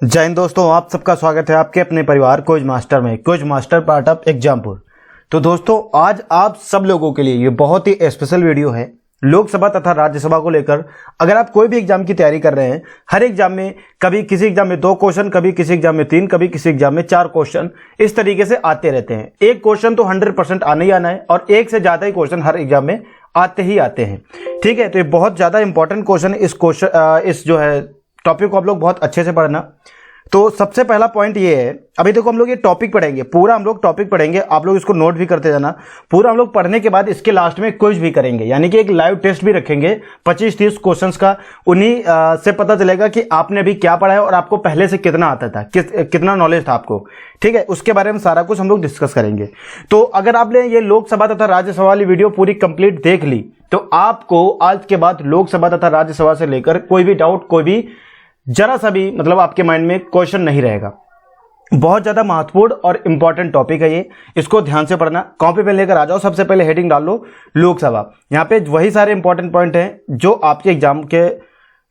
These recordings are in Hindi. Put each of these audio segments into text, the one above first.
जय हिंद दोस्तों, आप सबका स्वागत है आपके अपने परिवार क्विज मास्टर में। Quiz master part of Exampur. तो दोस्तों, आज आप सब लोगों के लिए ये बहुत ही स्पेशल वीडियो है लोकसभा तथा राज्यसभा को लेकर। अगर आप कोई भी एग्जाम की तैयारी कर रहे हैं, हर एग्जाम में कभी किसी एग्जाम में 2 क्वेश्चन, कभी किसी एग्जाम में 3, कभी किसी एग्जाम में 4 क्वेश्चन इस तरीके से आते रहते हैं। एक क्वेश्चन तो 100% आना ही आना है और एक से ज्यादा ही क्वेश्चन हर एग्जाम में आते ही आते हैं। ठीक है, तो ये बहुत ज्यादा इंपॉर्टेंट क्वेश्चन है। इस जो है टॉपिक को आप लोग बहुत अच्छे से पढ़ना। तो सबसे पहला पॉइंट ये है, अभी देखो हम लोग ये टॉपिक पढ़ेंगे, पूरा हम लोग टॉपिक पढ़ेंगे, आप लोग इसको नोट भी करते जाना। पूरा हम लोग पढ़ने के बाद इसके लास्ट में क्विज भी करेंगे, यानी कि एक लाइव टेस्ट भी रखेंगे 25-30 क्वेश्चंस का। उन्हीं से पता चलेगा कि आपने अभी क्या पढ़ा है और आपको पहले से कितना आता था, कितना नॉलेज था आपको। ठीक है, उसके बारे में सारा कुछ हम लोग डिस्कस करेंगे। तो अगर आपने ये लोकसभा तथा राज्यसभा वाली वीडियो पूरी कंप्लीट देख ली तो आपको आज के बाद लोकसभा तथा राज्यसभा से लेकर कोई भी डाउट, कोई भी जरा सा भी मतलब आपके माइंड में क्वेश्चन नहीं रहेगा। बहुत ज्यादा महत्वपूर्ण और इंपॉर्टेंट टॉपिक है ये, इसको ध्यान से पढ़ना। कॉपी पे लेकर आ जाओ, सबसे पहले हेडिंग डाल लो लोकसभा। यहां पे वही सारे इंपॉर्टेंट पॉइंट हैं जो आपके एग्जाम के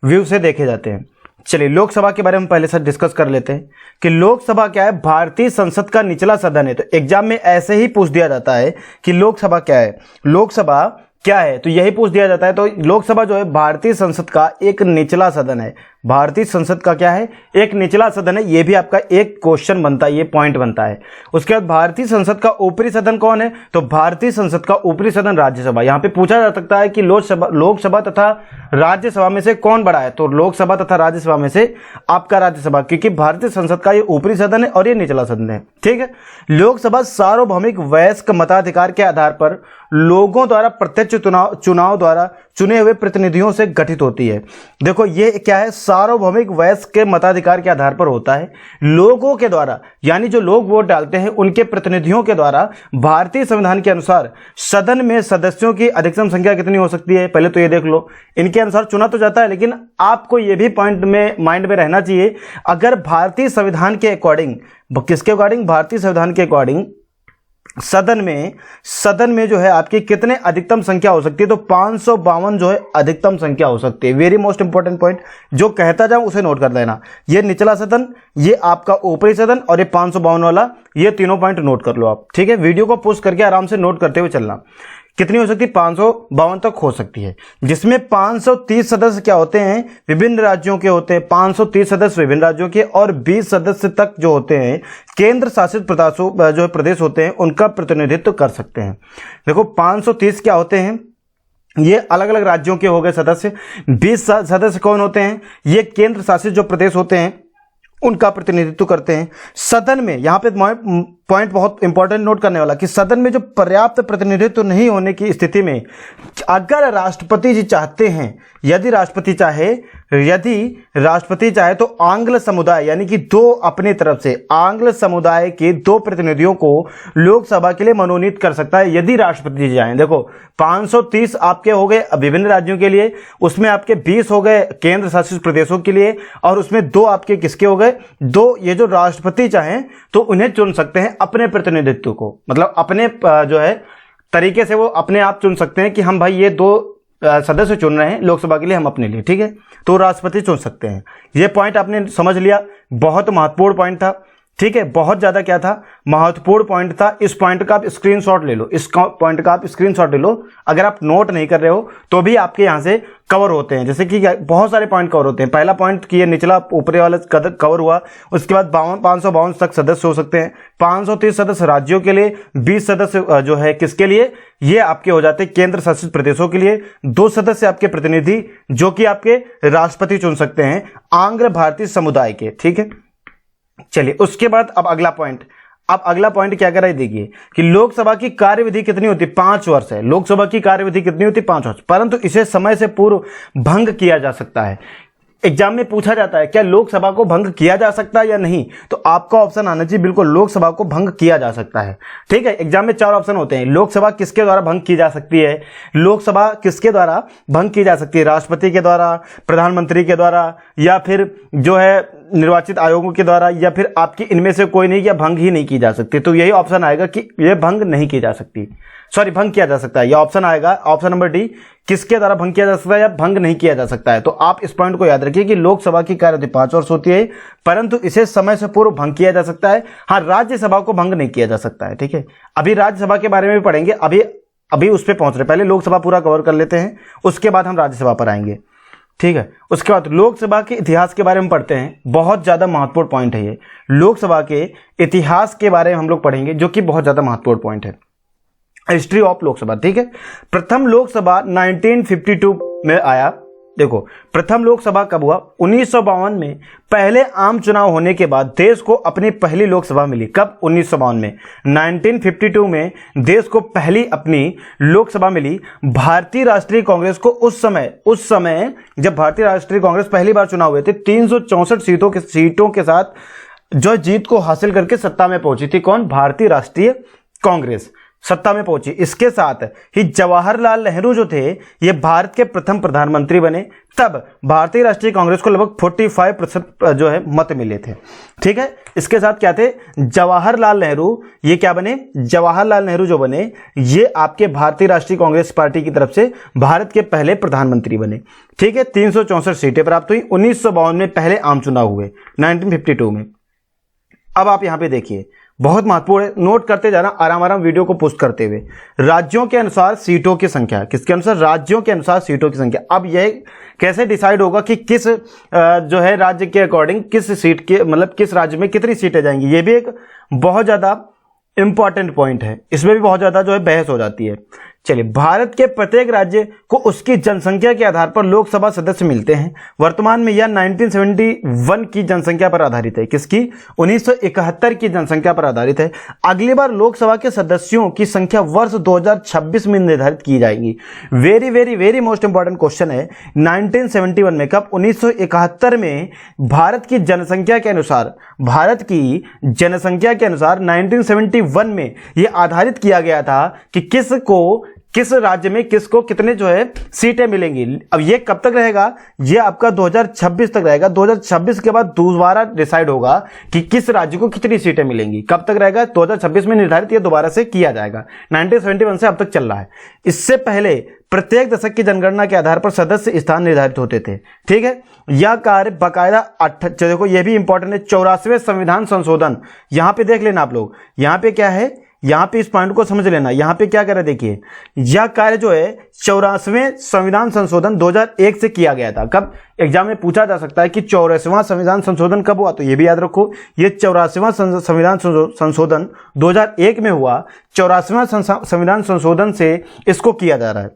व्यू से देखे जाते हैं। चलिए, लोकसभा के बारे में पहले से डिस्कस कर लेते हैं कि लोकसभा क्या है। भारतीय संसद का निचला सदन है। तो एग्जाम में ऐसे ही पूछ दिया जाता है कि लोकसभा क्या है, लोकसभा क्या है, तो यही पूछ दिया जाता है। तो लोकसभा जो है भारतीय संसद का एक निचला सदन है। भारतीय संसद का क्या है, एक निचला सदन है। ये भी आपका एक क्वेश्चन बनता है, ये पॉइंट बनता है। उसके बाद भारतीय संसद का ऊपरी सदन कौन है, तो भारतीय संसद का ऊपरी सदन राज्यसभा। यहां पे पूछा जा सकता है कि लोकसभा तथा राज्यसभा में से कौन बड़ा है, तो लोकसभा तथा राज्यसभा में से आपका राज्यसभा, क्योंकि भारतीय संसद का ये ऊपरी सदन है और ये निचला सदन है। ठीक है, लोकसभा सार्वभौमिक वयस्क मताधिकार के आधार पर लोगों द्वारा प्रत्यक्ष चुनाव द्वारा चुने हुए प्रतिनिधियों से गठित होती है। देखो ये क्या है, सार्वभौमिक वयस्क के मताधिकार के आधार पर होता है। लोगों के द्वारा, यानी जो लोग वोट डालते हैं उनके प्रतिनिधियों के द्वारा भारतीय संविधान के अनुसार सदन में सदस्यों की अधिकतम संख्या कितनी हो सकती है, पहले तो ये देख लो। इनके अनुसार चुना तो जाता है, लेकिन आपको ये भी पॉइंट में माइंड में रहना चाहिए, अगर भारतीय संविधान के अकॉर्डिंग, किसके अकॉर्डिंग, भारतीय संविधान के अकॉर्डिंग सदन में जो है आपकी कितने अधिकतम संख्या हो सकती है, तो 552 जो है अधिकतम संख्या हो सकती है। वेरी मोस्ट इंपॉर्टेंट पॉइंट, जो कहता जाऊं उसे नोट कर लेना। ये निचला सदन, ये आपका ऊपरी सदन और ये 552 वाला, ये तीनों पॉइंट नोट कर लो आप। ठीक है, वीडियो को पोस्ट करके आराम से नोट करते हुए चलना। कितनी हो सकती है, 552 तक हो सकती है, जिसमें 530 सदस्य क्या होते हैं, विभिन्न राज्यों के होते हैं। 530 सदस्य विभिन्न राज्यों के और 20 सदस्य तक जो होते हैं केंद्र शासित जो प्रदेश होते हैं उनका प्रतिनिधित्व कर सकते हैं। देखो 530 क्या होते हैं, ये अलग अलग राज्यों के हो गए सदस्य। 20 सदस्य कौन होते हैं, ये केंद्र शासित जो प्रदेश होते हैं उनका प्रतिनिधित्व करते हैं। सदन में, यहां पे पॉइंट बहुत इंपॉर्टेंट नोट करने वाला, कि सदन में जो पर्याप्त प्रतिनिधित्व नहीं होने की स्थिति में अगर राष्ट्रपति जी चाहते हैं, यदि राष्ट्रपति चाहे तो आंग्ल समुदाय, यानी कि 2 अपनी तरफ से आंग्ल समुदाय के 2 प्रतिनिधियों को लोकसभा के लिए मनोनीत कर सकता है, यदि राष्ट्रपति जी चाहें। देखो 530 आपके हो गए विभिन्न राज्यों के लिए, उसमें आपके 20 हो गए केंद्र शासित प्रदेशों के लिए, और उसमें 2 आपके किसके हो गए, 2 ये जो राष्ट्रपति चाहें तो उन्हें चुन सकते हैं अपने प्रतिनिधित्व को, मतलब अपने जो है तरीके से वो अपने आप चुन सकते हैं कि हम भाई ये 2 सदस्य चुन रहे हैं लोकसभा के लिए, हम अपने लिए। ठीक है, तो राष्ट्रपति चुन सकते हैं। ये पॉइंट आपने समझ लिया, बहुत महत्वपूर्ण पॉइंट था। ठीक है, बहुत ज्यादा क्या था, महत्वपूर्ण पॉइंट था। इस पॉइंट का आप स्क्रीनशॉट ले लो, इस पॉइंट का आप स्क्रीनशॉट ले लो। अगर आप नोट नहीं कर रहे हो तो भी आपके यहां से कवर होते हैं, जैसे कि बहुत सारे पॉइंट कवर होते हैं। पहला पॉइंट कि ये निचला ऊपरी वाला कवर हुआ, उसके बाद 552 तक सदस्य हो सकते हैं। 530 सदस्य राज्यों के लिए, 20 सदस्य जो है किसके लिए, ये आपके हो जाते हैं केंद्र शासित प्रदेशों के लिए। 2 सदस्य आपके प्रतिनिधि जो कि आपके राष्ट्रपति चुन सकते हैं आंग्ल भारतीय समुदाय के। ठीक है, चलिए उसके बाद अब अगला पॉइंट क्या कर रहा है, देखिए कि लोकसभा की कार्यविधि कितनी होती है, 5 वर्ष है। लोकसभा की कार्यविधि कितनी होती है, 5 वर्ष, परंतु इसे समय से पूर्व भंग किया जा सकता है। एग्जाम में पूछा जाता है क्या लोकसभा को भंग किया जा सकता है या नहीं, तो आपका ऑप्शन आना चाहिए बिल्कुल लोकसभा को भंग किया जा सकता है। ठीक है, एग्जाम में 4 ऑप्शन होते हैं। लोकसभा किसके द्वारा भंग की जा सकती है, लोकसभा किसके द्वारा भंग की जा सकती है, राष्ट्रपति के द्वारा, प्रधानमंत्री के द्वारा, या फिर जो है निर्वाचित आयोगों के द्वारा, या फिर आपकी इनमें से कोई नहीं, या भंग ही नहीं की जा सकती। तो यही ऑप्शन आएगा कि यह भंग नहीं की जा सकती। सॉरी भंग किया जा सकता है, यह ऑप्शन आएगा ऑप्शन नंबर डी, किसके द्वारा भंग किया जा सकता है या भंग नहीं किया जा सकता है। तो आप इस पॉइंट को याद रखिए कि लोकसभा की कार्यावधि 5 वर्ष होती है, परंतु इसे समय से पूर्व भंग किया जा सकता है। हाँ, राज्यसभा को भंग नहीं किया जा सकता है। ठीक है, अभी राज्यसभा के बारे में भी पढ़ेंगे, अभी उस पर पहुंच रहे, पहले लोकसभा पूरा कवर कर लेते हैं, उसके बाद हम राज्यसभा पर आएंगे। ठीक है, उसके बाद लोकसभा के इतिहास के बारे में पढ़ते हैं, बहुत ज्यादा महत्वपूर्ण पॉइंट है ये। लोकसभा के इतिहास के बारे में हम लोग पढ़ेंगे, जो कि बहुत ज्यादा महत्वपूर्ण पॉइंट है, हिस्ट्री ऑफ लोकसभा। ठीक है, प्रथम लोकसभा 1952 में आया। देखो, प्रथम लोकसभा कब हुआ? 1952 में पहले आम चुनाव होने के बाद देश को अपनी पहली लोकसभा मिली। कब? 1952 में। 1952 में देश को पहली अपनी लोकसभा मिली। भारतीय राष्ट्रीय कांग्रेस को उस समय जब भारतीय राष्ट्रीय कांग्रेस पहली बार चुनाव हुए थे, 364 सीटों के साथ जो जीत को हासिल करके सत्ता में पहुंची थी। कौन? भारतीय राष्ट्रीय कांग्रेस सत्ता में पहुंची। इसके साथ ही जवाहरलाल नेहरू जो थे, ये भारत के प्रथम प्रधानमंत्री बने। तब भारतीय राष्ट्रीय कांग्रेस को लगभग 45% जो है मत मिले थे। ठीक है, इसके साथ क्या थे? जवाहरलाल नेहरू, ये क्या बने? जवाहरलाल नेहरू जो बने, ये आपके भारतीय राष्ट्रीय कांग्रेस पार्टी की तरफ से भारत के पहले प्रधानमंत्री बने। ठीक है, 364 सीटें प्राप्त हुई। 1952 में पहले आम चुनाव हुए, 1952 में। अब आप यहां पे देखिए, बहुत महत्वपूर्ण है, नोट करते जाना आराम आराम वीडियो को पोस्ट करते हुए। राज्यों के अनुसार सीटों की संख्या, किसके अनुसार? राज्यों के अनुसार सीटों की संख्या। अब यह कैसे डिसाइड होगा कि किस जो है राज्य के अकॉर्डिंग किस सीट के, मतलब किस राज्य में कितनी सीटें जाएंगी, ये भी एक बहुत ज्यादा इंपॉर्टेंट पॉइंट है। इसमें भी बहुत ज्यादा जो है बहस हो जाती है। चलिए, भारत के प्रत्येक राज्य को उसकी जनसंख्या के आधार पर लोकसभा सदस्य मिलते हैं। वर्तमान में यह 1971 की जनसंख्या पर आधारित है। किसकी? 1971 की जनसंख्या पर आधारित है। अगली बार लोकसभा के सदस्यों की संख्या वर्ष 2026 में निर्धारित की जाएगी। Very very very most important question है। 1971 में, कब? 1971 में भारत की जनसंख्या के अनुसार 1971 में यह आधारित किया गया था कि किस राज्य में किसको कितने जो है सीटें मिलेंगी। अब ये कब तक रहेगा? ये आपका 2026 तक रहेगा। 2026 के बाद दोबारा डिसाइड होगा कि किस राज्य को कितनी सीटें मिलेंगी। कब तक रहेगा? 2026 में निर्धारित, ये दोबारा से किया जाएगा। 1971 से अब तक चल रहा है। इससे पहले प्रत्येक दशक की जनगणना के आधार पर सदस्य स्थान निर्धारित होते थे। ठीक है, यह कार्य बाकायदा देखो, यह भी इंपॉर्टेंट है, 84वें संविधान संशोधन। यहां पे देख लेना आप लोग, यहां पे क्या है, यहां पे इस पॉइंट को समझ लेना। यहां पे क्या कर रहे, देखिए, यह कार्य जो है 84वें संविधान संशोधन 2001 से किया गया था। कब? एग्जाम में पूछा जा सकता है कि 84वां संविधान संशोधन कब हुआ, तो यह भी याद रखो, यह 84वां संविधान संशोधन 2001 में हुआ। 84वां संविधान संशोधन से इसको किया जा रहा है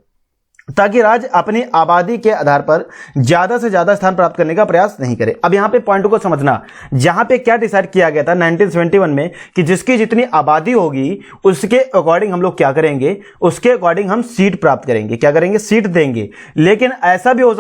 ताकि राज्य अपनी आबादी के आधार पर ज्यादा से ज्यादा स्थान प्राप्त करने का प्रयास नहीं करे। अब यहां पे पॉइंट को समझना, यहां पे क्या डिसाइड किया गया था 1971 में कि जिसकी जितनी आबादी होगी उसके अकॉर्डिंग हम लोग क्या करेंगे, उसके अकॉर्डिंग हम सीट प्राप्त करेंगे। क्या करेंगे? सीट देंगे। लेकिन ऐसा भी हो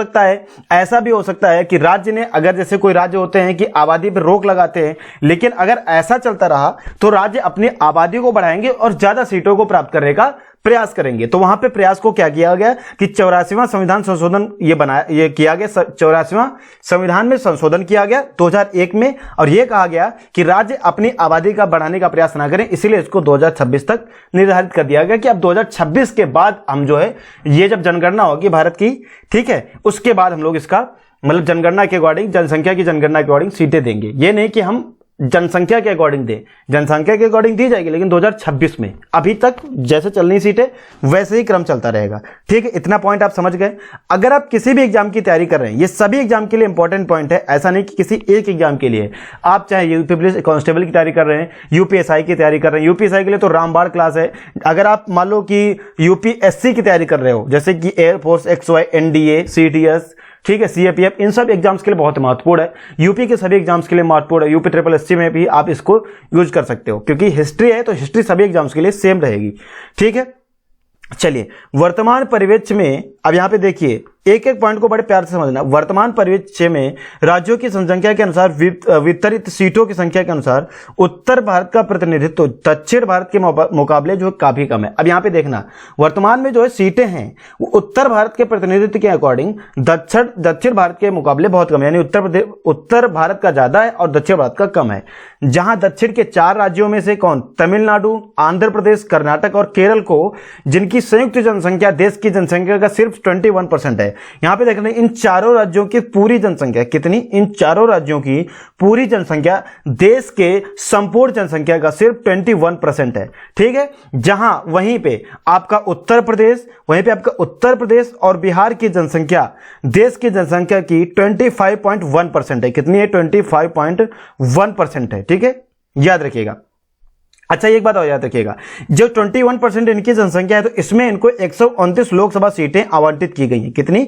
सकता है कि राज्य ने, अगर जैसे कोई राज्य होते हैं कि आबादी पर रोक लगाते हैं, लेकिन अगर ऐसा चलता रहा तो राज्य अपनी आबादी को बढ़ाएंगे और ज्यादा सीटों को प्राप्त करने का प्रयास करेंगे। तो वहां पे प्रयास को क्या किया गया कि 84वां संविधान संशोधन ये किया गया। 84वां संविधान में संशोधन किया गया 2001 में, और यह कहा गया कि राज्य अपनी आबादी का बढ़ाने का प्रयास ना करें, इसीलिए इसको 2026 तक निर्धारित कर दिया गया कि अब 2026 के बाद हम जो है, ये जब जनगणना होगी भारत की, ठीक है, उसके बाद हम लोग इसका मतलब जनगणना के अकॉर्डिंग, जनसंख्या की जनगणना के अकॉर्डिंग सीटें देंगे। ये नहीं कि हम जनसंख्या के अकॉर्डिंग दे, जनसंख्या के अकॉर्डिंग दी जाएगी, लेकिन 2026 में। अभी तक जैसे चल रही सीटें वैसे ही क्रम चलता रहेगा। ठीक है, इतना पॉइंट आप समझ गए। अगर आप किसी भी एग्जाम की तैयारी कर रहे हैं, ये सभी एग्जाम के लिए इंपॉर्टेंट पॉइंट है, ऐसा नहीं कि किसी एक एग्जाम के लिए। आप चाहे यूपी पुलिस कांस्टेबल की तैयारी कर रहे हैं, यूपीएसआई की तैयारी कर रहे हैं, यूपीएसआई के लिए तो रामबाण क्लास है। अगर आप मान लो कि यूपीएससी की तैयारी कर रहे हो, जैसे कि एयरफोर्स, XY, NDA, CDS, ठीक है, CAPF, इन सब एग्जाम्स के लिए बहुत महत्वपूर्ण है। यूपी के सभी एग्जाम्स के लिए महत्वपूर्ण है। यूपी SSC में भी आप इसको यूज कर सकते हो, क्योंकि हिस्ट्री है तो हिस्ट्री सभी एग्जाम्स के लिए सेम रहेगी। ठीक है, चलिए, वर्तमान परिवेश में अब यहां पे देखिए एक एक पॉइंट को बड़े प्यार से समझना। वर्तमान परिदृश्य में राज्यों की जनसंख्या के अनुसार वितरित सीटों की संख्या के अनुसार उत्तर भारत का प्रतिनिधित्व दक्षिण भारत के मुकाबले जो काफी कम है। अब यहाँ पे देखना, वर्तमान में जो है सीटें हैं वो उत्तर भारत के प्रतिनिधित्व के अकॉर्डिंग दक्षिण भारत के मुकाबले बहुत कम है, यानी उत्तर भारत का ज्यादा है और दक्षिण भारत का कम है। जहां दक्षिण के 4 राज्यों में से कौन, तमिलनाडु, आंध्र प्रदेश, कर्नाटक और केरल को, जिनकी संयुक्त जनसंख्या देश की जनसंख्या का सिर्फ 21% है। यहां पे देख रहे हैं इन चारों राज्यों की पूरी जनसंख्या कितनी, इन चारों राज्यों की पूरी जनसंख्या देश के संपूर्ण जनसंख्या का सिर्फ 21% है, ठीक है। जहां वहीं पे आपका उत्तर प्रदेश और बिहार की जनसंख्या देश की जनसंख्या की 25.1% है। कितनी है, 25.1% है, ठीक है, याद रखिएगा। अच्छा, एक बात और याद रखिएगा, जो 21% इनकी जनसंख्या है तो इसमें इनको 129 लोकसभा सीटें आवंटित की गई हैं। कितनी,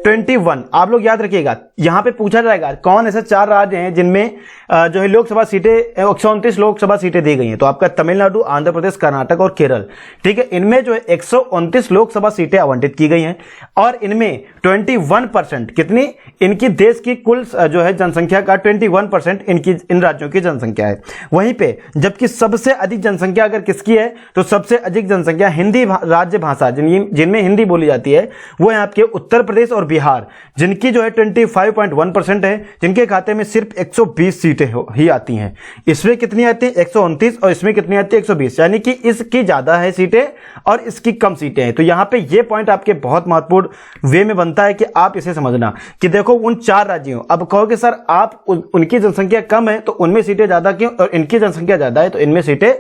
21। आप लोग याद रखिएगा, यहां पे पूछा जाएगा कौन ऐसे 4 राज्य हैं जिनमें जो है लोकसभा सीटें 129 लोकसभा सीटें दी गई हैं, तो आपका तमिलनाडु, आंध्र प्रदेश, कर्नाटक और केरल, ठीक है। इनमें जो है 129 लोकसभा सीटें आवंटित की गई हैं और इनमें 21%, कितनी, इनकी देश की कुल जो है जनसंख्या का 21% इनकी इन राज्यों की जनसंख्या है। वहीं पे जबकि सबसे अधिक जनसंख्या अगर किसकी है तो सबसे अधिक जनसंख्या हिंदी राज्य भाषा जिनमें हिंदी बोली जाती है वो है आपके उत्तर प्रदेश और बिहार, जिनकी जो है 25.1% है, जिनके खाते में सिर्फ 120 सीटें ही आती हैं। इसमें कितनी आती है, 129, और इसमें कितनी आती है, 120, यानी कि इसकी ज्यादा है सीटें और इसकी कम सीटें हैं। तो यहां पे ये पॉइंट आपके बहुत महत्वपूर्ण वे में बनता है कि आप इसे समझना कि देखो उन 4 राज्यों, अब कहोगे सर आप उनकी जनसंख्या कम है तो उनमें सीटें ज्यादा क्यों और इनकी जनसंख्या ज्यादा है तो इनमें सीटें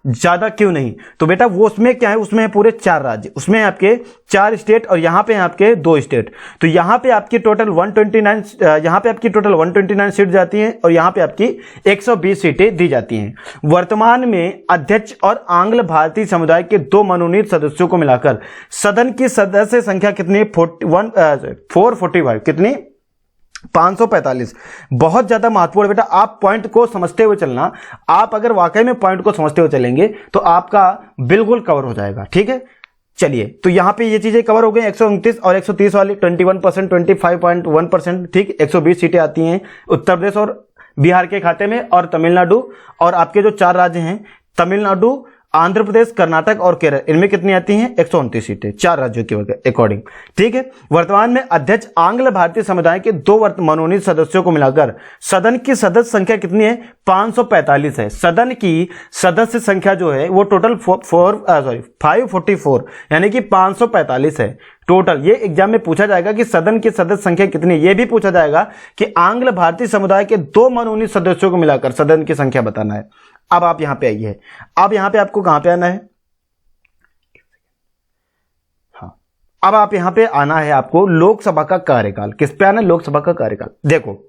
ज्यादा क्यों नहीं, तो बेटा वो उसमें क्या है, उसमें है पूरे 4 राज्य, उसमें आपके 4 स्टेट और यहां पे आपके 2 स्टेट। तो यहां पे आपकी टोटल 129 यहां पे आपकी टोटल 129 सीट जाती हैं और यहां पे आपकी 120 सीटें दी जाती हैं। वर्तमान में अध्यक्ष और आंग्ल भारतीय समुदाय के 2 मनोनीत सदस्यों को मिलाकर सदन की सदस्य संख्या कितनी, 445, कितनी, 545। बहुत ज्यादा महत्वपूर्ण बेटा, आप पॉइंट को समझते हुए चलना। आप अगर वाकई में पॉइंट को समझते हुए चलेंगे तो आपका बिल्कुल कवर हो जाएगा, ठीक है। चलिए, तो यहां पे ये चीजें कवर हो गई, 129 और 130 वाली 21%, 25.1%, ठीक। 120 सीटें आती हैं उत्तर प्रदेश और बिहार के खाते में, और तमिलनाडु और आपके जो 4 राज्य हैं तमिलनाडु, आंध्र प्रदेश, कर्नाटक और केरल, इनमें कितनी आती हैं, 129 सीटें 4 राज्यों के अकॉर्डिंग, ठीक है। वर्तमान में अध्यक्ष आंग्ल भारतीय समुदाय के 2 मनोनीत सदस्यों को मिलाकर सदन की सदस्य संख्या कितनी है, 545 है। सदन की सदस्य संख्या जो है वो टोटल 544 यानी कि 545 है टोटल। ये एग्जाम में पूछा जाएगा कि सदन की सदस्य संख्या कितनी है, ये भी पूछा जाएगा कि आंग्ल भारतीय समुदाय के 2 मनोनीत सदस्यों को मिलाकर सदन की संख्या बताना है। अब आप यहां पे आइए, अब यहां पे आपको कहां पे आना है, हाँ, अब आप यहां पे आना है आपको लोकसभा का कार्यकाल। किस पे आना है, लोकसभा का कार्यकाल। देखो,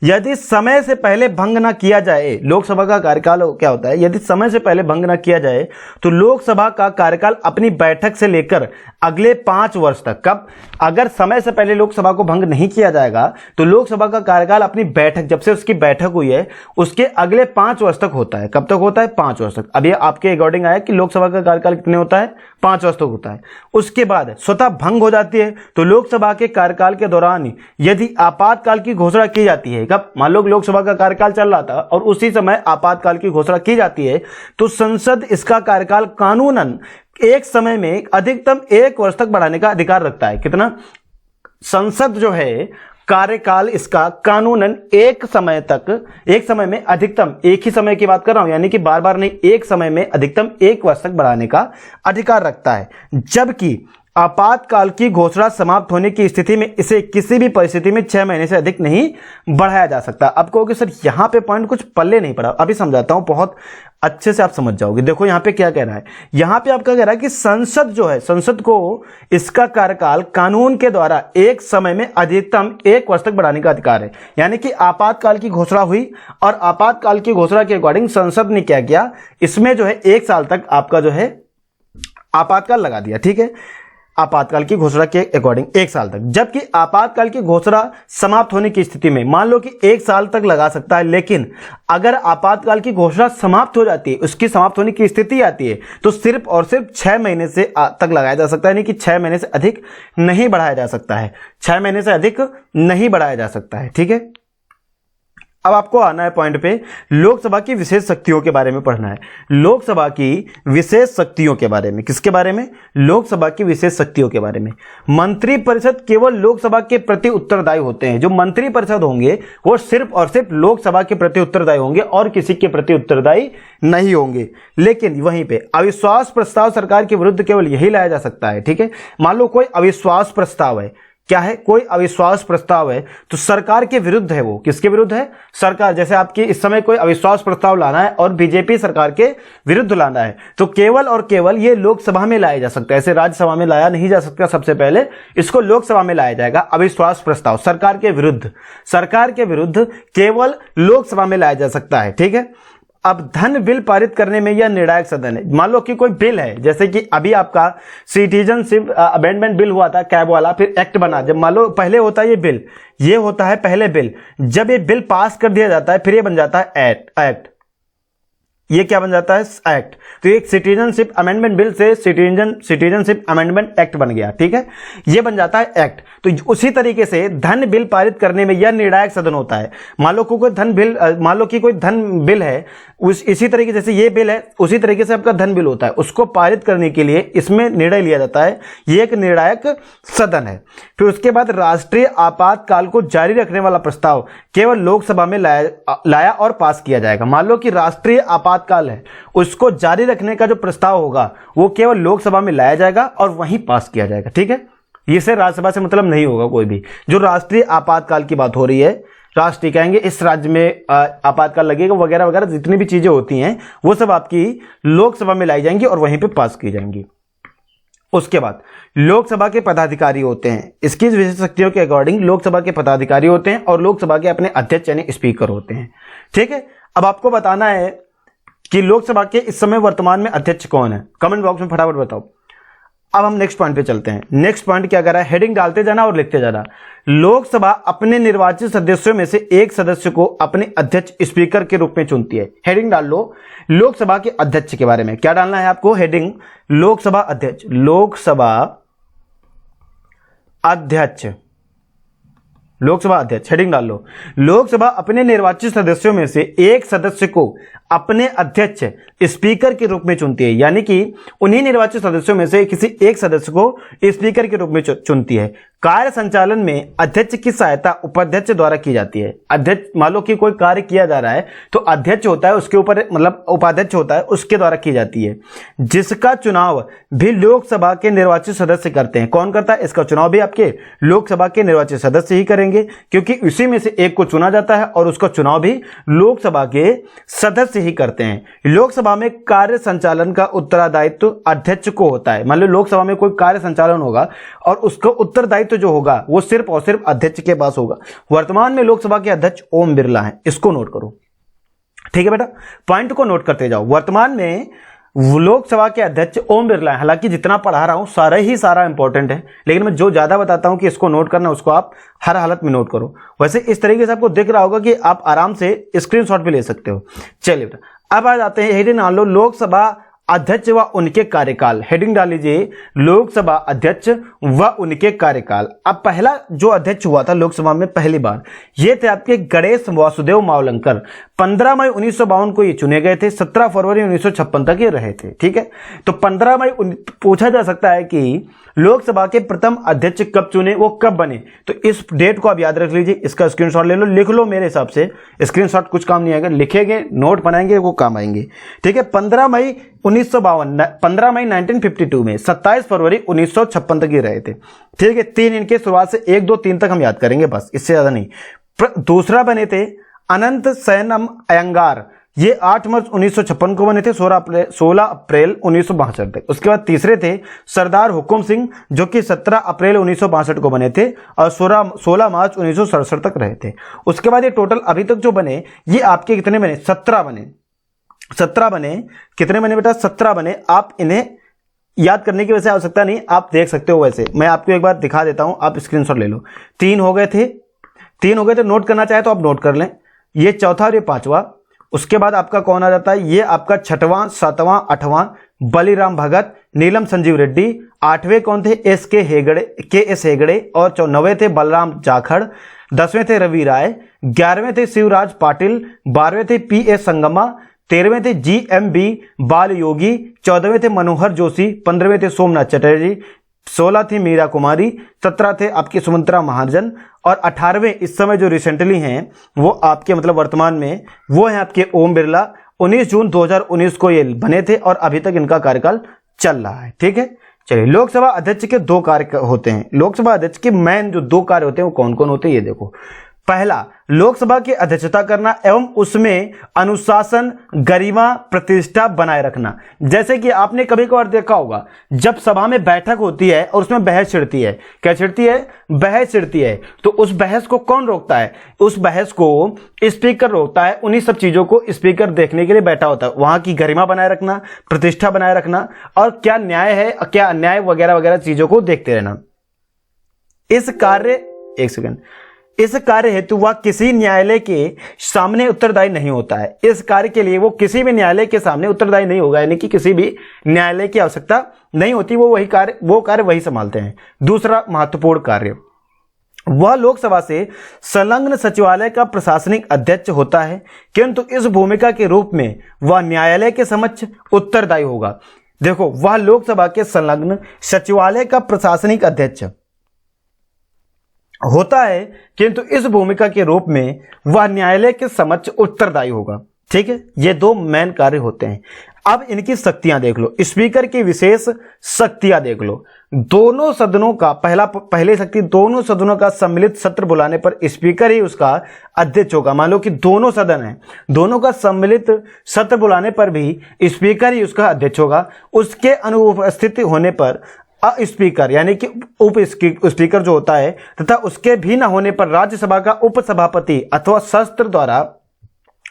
यदि समय से पहले भंग ना किया जाए, लोकसभा का कार्यकाल क्या होता है, यदि समय से पहले भंग ना किया जाए तो लोकसभा का कार्यकाल अपनी बैठक से लेकर अगले 5 वर्ष तक, कब, अगर समय से पहले लोकसभा को भंग नहीं किया जाएगा तो लोकसभा का कार्यकाल अपनी बैठक, जब से उसकी बैठक हुई है उसके अगले 5 वर्ष तक होता है। कब तक होता है, 5 वर्ष तक। अब ये आपके अकॉर्डिंग आया कि लोकसभा का कार्यकाल कितने होता है, 5 वर्ष तक होता है। उसके बाद स्वतः भंग हो जाती है तो लोकसभा के कार्यकाल के दौरान यदि आपातकाल की घोषणा की जाती है, कब, मान लो लोकसभा का कार्यकाल चल रहा था और उसी समय आपातकाल की घोषणा की जाती है तो संसद इसका कार्यकाल कानूनन एक समय में अधिकतम 1 वर्ष तक बढ़ाने का अधिकार रखता है। कितना, संसद जो है कार्यकाल इसका कानूनन एक समय में अधिकतम, एक ही समय की बात कर रहा हूं यानी कि बार बार नहीं, एक समय में अधिकतम 1 वर्ष तक बढ़ाने का अधिकार रखता है। जबकि आपातकाल की घोषणा समाप्त होने की स्थिति में इसे किसी भी परिस्थिति में 6 महीने से अधिक नहीं बढ़ाया जा सकता। अब कहोगे सर यहां पे पॉइंट कुछ पल्ले नहीं पड़ा, अभी समझाता हूं, बहुत अच्छे से आप समझ जाओगे। देखो यहां पे क्या कह रहा है, यहां पे आपका कह रहा है कि संसद जो है, संसद को इसका कार्यकाल कानून के द्वारा एक समय में अधिकतम 1 वर्ष तक बढ़ाने का अधिकार है। यानी कि आपातकाल की घोषणा हुई और आपातकाल की घोषणा के अकॉर्डिंग संसद ने क्या किया, इसमें जो है 1 साल तक आपका जो है आपातकाल लगा दिया, ठीक है। आपातकाल की घोषणा के अकॉर्डिंग 1 साल तक। जबकि आपातकाल की घोषणा समाप्त होने की स्थिति में मान लो कि 1 साल तक लगा सकता है, लेकिन अगर आपातकाल की घोषणा समाप्त हो जाती है, उसकी समाप्त होने की स्थिति आती है, तो सिर्फ और सिर्फ 6 महीने से तक लगाया जा सकता है, यानी कि 6 महीने से अधिक नहीं बढ़ाया जा सकता है। 6 महीने से अधिक नहीं बढ़ाया जा सकता है। ठीक है, अब आपको आना है पॉइंट पे, लोकसभा की विशेष शक्तियों के बारे में पढ़ना है। लोकसभा की विशेष शक्तियों के बारे में, किसके बारे में? लोकसभा की विशेष शक्तियों के बारे में। मंत्रिपरिषद केवल लोकसभा के प्रति उत्तरदायी होते हैं। जो मंत्रिपरिषद होंगे वो सिर्फ और सिर्फ लोकसभा के प्रति उत्तरदायी होंगे और किसी के प्रति उत्तरदायी नहीं होंगे। लेकिन वहीं पे अविश्वास प्रस्ताव सरकार के विरुद्ध केवल यही लाया जा सकता है। ठीक है, मान लो कोई अविश्वास प्रस्ताव है, क्या है? कोई अविश्वास प्रस्ताव है तो सरकार के विरुद्ध है। वो किसके विरुद्ध है? सरकार। जैसे आपकी इस समय कोई अविश्वास प्रस्ताव लाना है और बीजेपी सरकार के विरुद्ध लाना है, तो केवल और केवल ये लोकसभा में लाया जा सकता है, ऐसे राज्यसभा में लाया नहीं जा सकता। सबसे पहले इसको लोकसभा में लाया जाएगा। अविश्वास प्रस्ताव सरकार के विरुद्ध केवल लोकसभा में लाया जा सकता है। ठीक है, अब धन बिल पारित करने में यह निर्णायक सदन है। मान लो कि कोई बिल है, जैसे कि अभी आपका सिटीजनशिप अमेंडमेंट बिल हुआ था, कैब वाला, फिर एक्ट बना। जब मान लो पहले होता है ये बिल, ये होता है पहले बिल, जब ये बिल पास कर दिया जाता है फिर ये बन जाता है एक्ट। ये क्या बन जाता है? एक्ट। तो एक सिटीजनशिप अमेंडमेंट बिल से सिटीजनशिप अमेंडमेंट एक्ट बन गया। ठीक है, ये बन जाता है एक्ट। तो उसी तरीके से धन बिल पारित करने में यह निर्णायक सदन होता है। मान लो कि कोई धन बिल है, इसी तरीके जैसे ये बिल है उसी तरीके से आपका धन बिल होता है, उसको पारित करने के लिए इसमें निर्णय लिया जाता है। ये एक निर्णायक सदन है। फिर उसके बाद राष्ट्रीय आपातकाल को जारी रखने वाला प्रस्ताव केवल लोकसभा में लाया और पास किया जाएगा। मान लो कि राष्ट्रीय आपातकाल है, उसको जारी रखने का जो प्रस्ताव होगा वो केवल लोकसभा में लाया जाएगा और वहीं पास किया जाएगा। ठीक है, इससे राज्यसभा से मतलब नहीं होगा कोई भी। जो राष्ट्रीय आपातकाल की बात हो रही है, राष्ट्रीय कहेंगे इस राज्य में आपातकाल लगेगा वगैरह वगैरह, जितनी भी चीजें होती हैं वो सब आपकी लोकसभा में लाई जाएंगी और वहीं पे पास की जाएंगी। उसके बाद लोकसभा के पदाधिकारी होते हैं। इसकी विशेष शक्तियों के अकॉर्डिंग लोकसभा के पदाधिकारी होते हैं और लोकसभा के अपने अध्यक्ष यानी स्पीकर होते हैं। ठीक है, अब आपको बताना है कि लोकसभा के इस समय वर्तमान में अध्यक्ष कौन है। कमेंट बॉक्स में फटाफट बताओ। अब हम नेक्स्ट पॉइंट पे चलते हैं। नेक्स्ट पॉइंट क्या कर रहा है? हेडिंग डालते जाना और लिखते जाना। लोकसभा अपने निर्वाचित सदस्यों में से एक सदस्य को अपने अध्यक्ष स्पीकर के रूप में चुनती है। हेडिंग डाल लो लोकसभा के अध्यक्ष के बारे में। क्या डालना है आपको? हेडिंग लोकसभा अध्यक्ष। लोकसभा अध्यक्ष, लोकसभा अध्यक्ष हेडिंग डाल लो। लोकसभा अपने निर्वाचित सदस्यों में से एक सदस्य को अपने अध्यक्ष स्पीकर के रूप में चुनती है, यानी कि उन्हीं निर्वाचित सदस्यों में से किसी एक सदस्य को स्पीकर के रूप में चुनती है। कार्य संचालन में अध्यक्ष की सहायता उपाध्यक्ष द्वारा की जाती है। अध्यक्ष, मान लो कि कोई कार्य किया जा रहा है तो अध्यक्ष होता है, उसके ऊपर मतलब उपाध्यक्ष होता है, उसके द्वारा की जाती है, जिसका चुनाव भी लोकसभा के निर्वाचित सदस्य करते हैं। कौन करता है? इसका चुनाव भी आपके लोकसभा के निर्वाचित सदस्य ही करेंगे, क्योंकि उसी में से एक को चुना जाता है और उसका चुनाव भी लोकसभा के सदस्य ही करते हैं। लोकसभा में कार्य संचालन का उत्तरदायित्व अध्यक्ष को होता है। मान लो लोकसभा में कोई कार्य संचालन होगा और उसका उत्तरदायित्व जो होगा वो सिर्फ और सिर्फ अध्यक्ष के पास होगा। वर्तमान में लोकसभा के अध्यक्ष ओम बिरला हैं, इसको नोट करो। ठीक है बेटा, पॉइंट को नोट करते जाओ। वर्तमान में लोकसभा के अध्यक्ष ओम बिरला है। हालांकि जितना पढ़ा रहा हूं सारा इंपॉर्टेंट है, लेकिन मैं जो ज्यादा बताता हूं कि इसको नोट करना, उसको आप हर हालत में नोट करो। वैसे इस तरीके से आपको दिख रहा होगा कि आप आराम से स्क्रीनशॉट भी ले सकते हो। चलिए बेटा, अब आ जाते हैं हेडिंग डाल लो लोकसभा अध्यक्ष व उनके कार्यकाल। हेडिंग डाल लीजिए लोकसभा अध्यक्ष व उनके कार्यकाल। अब पहला जो अध्यक्ष हुआ था लोकसभा में पहली बार, ये थे आपके गणेश वासुदेव मावलंकर। 15 मई 1952 को ये चुने गए थे, 17 फरवरी 1956 तक ये रहे थे। ठीक है, तो 15 मई पूछा जा सकता है कि लोकसभा के प्रथम अध्यक्ष कब चुने, वो कब बने, तो इस डेट को आप याद रख लीजिए। इसका स्क्रीनशॉट ले लो, लिख लो। मेरे हिसाब से स्क्रीनशॉट कुछ काम नहीं आएगा, लिखेंगे, नोट बनाएंगे, वो काम आएंगे। ठीक है, 15 मई 1952 में 27 फरवरी 1956 तक ही रहे थे। ठीक है, 3 इनके शुरुआत से 1 2 3 तक हम याद करेंगे, बस इससे ज्यादा नहीं। दूसरा बने थे अनंत सैनम अयंगार, ये 8 मार्च 1956 को बने थे, 16 अप्रैल 1962 तक। उसके बाद तीसरे थे सरदार हुकुम सिंह, जो कि 17 अप्रैल 1962 को बने थे और 16 मार्च 1967 तक रहे थे। उसके बाद ये टोटल अभी तक जो बने ये आपके कितने बने? 17 बने। 17 बने। कितने बने बेटा? 17 बने। आप इन्हें याद करने की वैसे आवश्यकता नहीं, आप देख सकते हो। वैसे मैं आपको एक बार दिखा देता हूं, आप स्क्रीनशॉट ले लो। 3 हो गए थे, 3 हो गए थे। नोट करना चाहे तो आप नोट कर लें। ये चौथा और ये पांचवा। उसके बाद आपका कौन आ जाता है, ये आपका छठवां, सातवां, आठवां बलिराम भगत, नीलम संजीव रेड्डी। 8वें कौन थे, के एस हेगड़े और 9वें थे बलराम जाखड़। 10वें थे रवि राय। 11वें थे शिवराज पाटिल। 12वें थे पी एस संगमा। 13वें थे GMB बाल योगी। 14वें थे मनोहर जोशी। 15वें थे सोमनाथ चटर्जी। 16 थी मीरा कुमारी। 17 थे आपकी सुमित्रा महाजन। और 18वें इस समय जो रिसेंटली हैं वो आपके मतलब वर्तमान में वो हैं आपके ओम बिरला। 19 जून 2019 को ये बने थे और अभी तक इनका कार्यकाल चल रहा है। ठीक है, चलिए। लोकसभा अध्यक्ष के 2 कार्य होते हैं। लोकसभा अध्यक्ष के मेन जो 2 कार्य होते हैं वो कौन कौन होते हैं, ये देखो। पहला, लोकसभा की अध्यक्षता करना एवं उसमें अनुशासन, गरिमा, प्रतिष्ठा बनाए रखना। जैसे कि आपने कभी कभार देखा होगा, जब सभा में बैठक होती है और उसमें बहस छिड़ती है। क्या छिड़ती है, बहस छिड़ती है। तो उस बहस को कौन रोकता है, उस बहस को स्पीकर रोकता है। उन्हीं सब चीजों को स्पीकर देखने के लिए बैठा होता है। वहां की गरिमा बनाए रखना, प्रतिष्ठा बनाए रखना और क्या न्याय है क्या अन्याय वगैरह वगैरह चीजों को देखते रहना। इस कार्य हेतु वह किसी न्यायालय के सामने उत्तरदायी नहीं होता है। इस कार्य के लिए वो किसी भी न्यायालय के सामने उत्तरदायी नहीं होगा, यानी कि किसी भी न्यायालय की आवश्यकता नहीं होती। वो कार्य वही संभालते हैं। दूसरा महत्वपूर्ण कार्य, वह लोकसभा से संलग्न सचिवालय का प्रशासनिक अध्यक्ष होता है, किंतु इस भूमिका के रूप में वह न्यायालय के समक्ष उत्तरदायी होगा। देखो, वह लोकसभा के संलग्न सचिवालय का प्रशासनिक अध्यक्ष होता है, किंतु इस भूमिका के रूप में वह न्यायालय के समक्ष उत्तरदायी होगा। ठीक है, ये 2 मेन कार्य होते हैं। अब इनकी शक्तियां देख लो, स्पीकर की विशेष शक्तियां देख लो। दोनों सदनों का पहले शक्ति, दोनों सदनों का सम्मिलित सत्र बुलाने पर स्पीकर ही उसका अध्यक्ष होगा। मान लो कि दोनों सदन हैं, दोनों का सम्मिलित सत्र बुलाने पर भी स्पीकर ही उसका अध्यक्ष होगा। उसके अनुपस्थित होने पर स्पीकर यानी कि उप स्पीकर जो होता है तथा उसके भी न होने पर राज्यसभा का उपसभापति अथवा सत्र द्वारा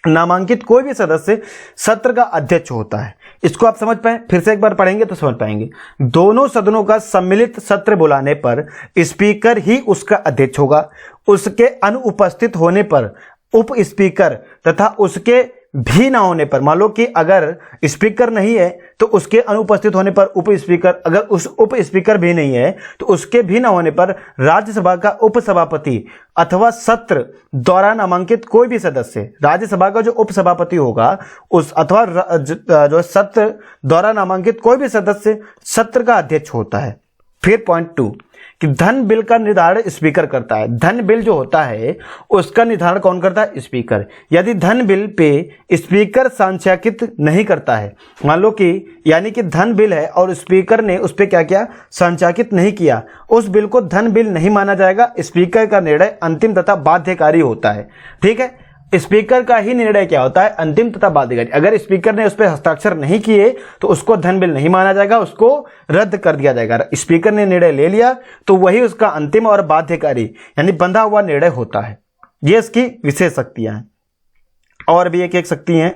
नामांकित कोई भी सदस्य सत्र का अध्यक्ष होता है। इसको आप समझ पाए, फिर से एक बार पढ़ेंगे तो समझ पाएंगे। दोनों सदनों का सम्मिलित सत्र बुलाने पर स्पीकर ही उसका अध्यक्ष होगा। उसके अनुपस्थित होने पर उप स्पीकर तथा उसके भी ना होने पर, मान लो कि अगर स्पीकर नहीं है तो उसके अनुपस्थित होने पर उप स्पीकर, अगर उस उप स्पीकर भी नहीं है तो उसके भी ना होने पर राज्यसभा का उपसभापति अथवा सत्र द्वारा नामांकित कोई भी सदस्य, राज्यसभा का जो उपसभापति होगा उस अथवा जो सत्र द्वारा नामांकित कोई भी सदस्य सत्र का अध्यक्ष होता है। फिर पॉइंट 2 कि धन बिल का निर्धारण स्पीकर करता है। धन बिल जो होता है उसका निर्धारण कौन करता है, स्पीकर। यदि धन बिल पे स्पीकर संख्याकित नहीं करता है, मान लो कि यानी कि धन बिल है और स्पीकर ने उस पर क्या किया, संख्याकित नहीं किया, उस बिल को धन बिल नहीं माना जाएगा। स्पीकर का निर्णय अंतिम तथा बाध्यकारी होता है। ठीक है, स्पीकर का ही निर्णय क्या होता है, अंतिम तथा बाध्यकारी। अगर स्पीकर ने उस पर हस्ताक्षर नहीं किए तो उसको धन बिल नहीं माना जाएगा, उसको रद्द कर दिया जाएगा। स्पीकर ने निर्णय ले लिया तो वही उसका अंतिम और बाध्यकारी यानी बंधा हुआ निर्णय होता है। ये इसकी विशेष शक्तियां हैं। और भी एक शक्ति है,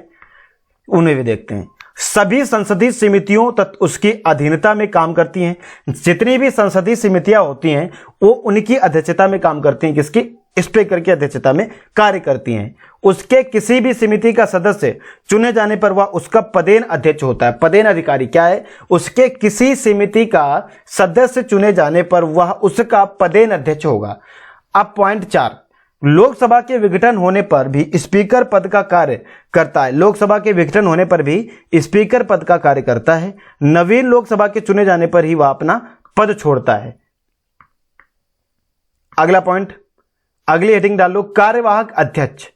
उन्हें भी देखते हैं। सभी संसदीय समितियों तथा उसकी अधीनता में काम करती हैं। जितनी भी संसदीय समितियां होती हैं वो उनकी अध्यक्षता में काम करती हैं। किसकी, स्पीकर की अध्यक्षता में कार्य करती हैं। उसके किसी भी समिति का सदस्य चुने जाने पर वह उसका पदेन अध्यक्ष होता है। पदेन अधिकारी क्या है, उसके किसी समिति का सदस्य चुने जाने पर वह उसका पदेन अध्यक्ष होगा। अब पॉइंट 4, लोकसभा के विघटन होने पर भी स्पीकर पद का कार्य करता है। लोकसभा के विघटन होने पर भी स्पीकर पद का कार्य करता है। नवीन लोकसभा के चुने जाने पर ही वह अपना पद छोड़ता है। अगला पॉइंट, अगली हेडिंग डाल लो, कार्यवाहक अध्यक्ष।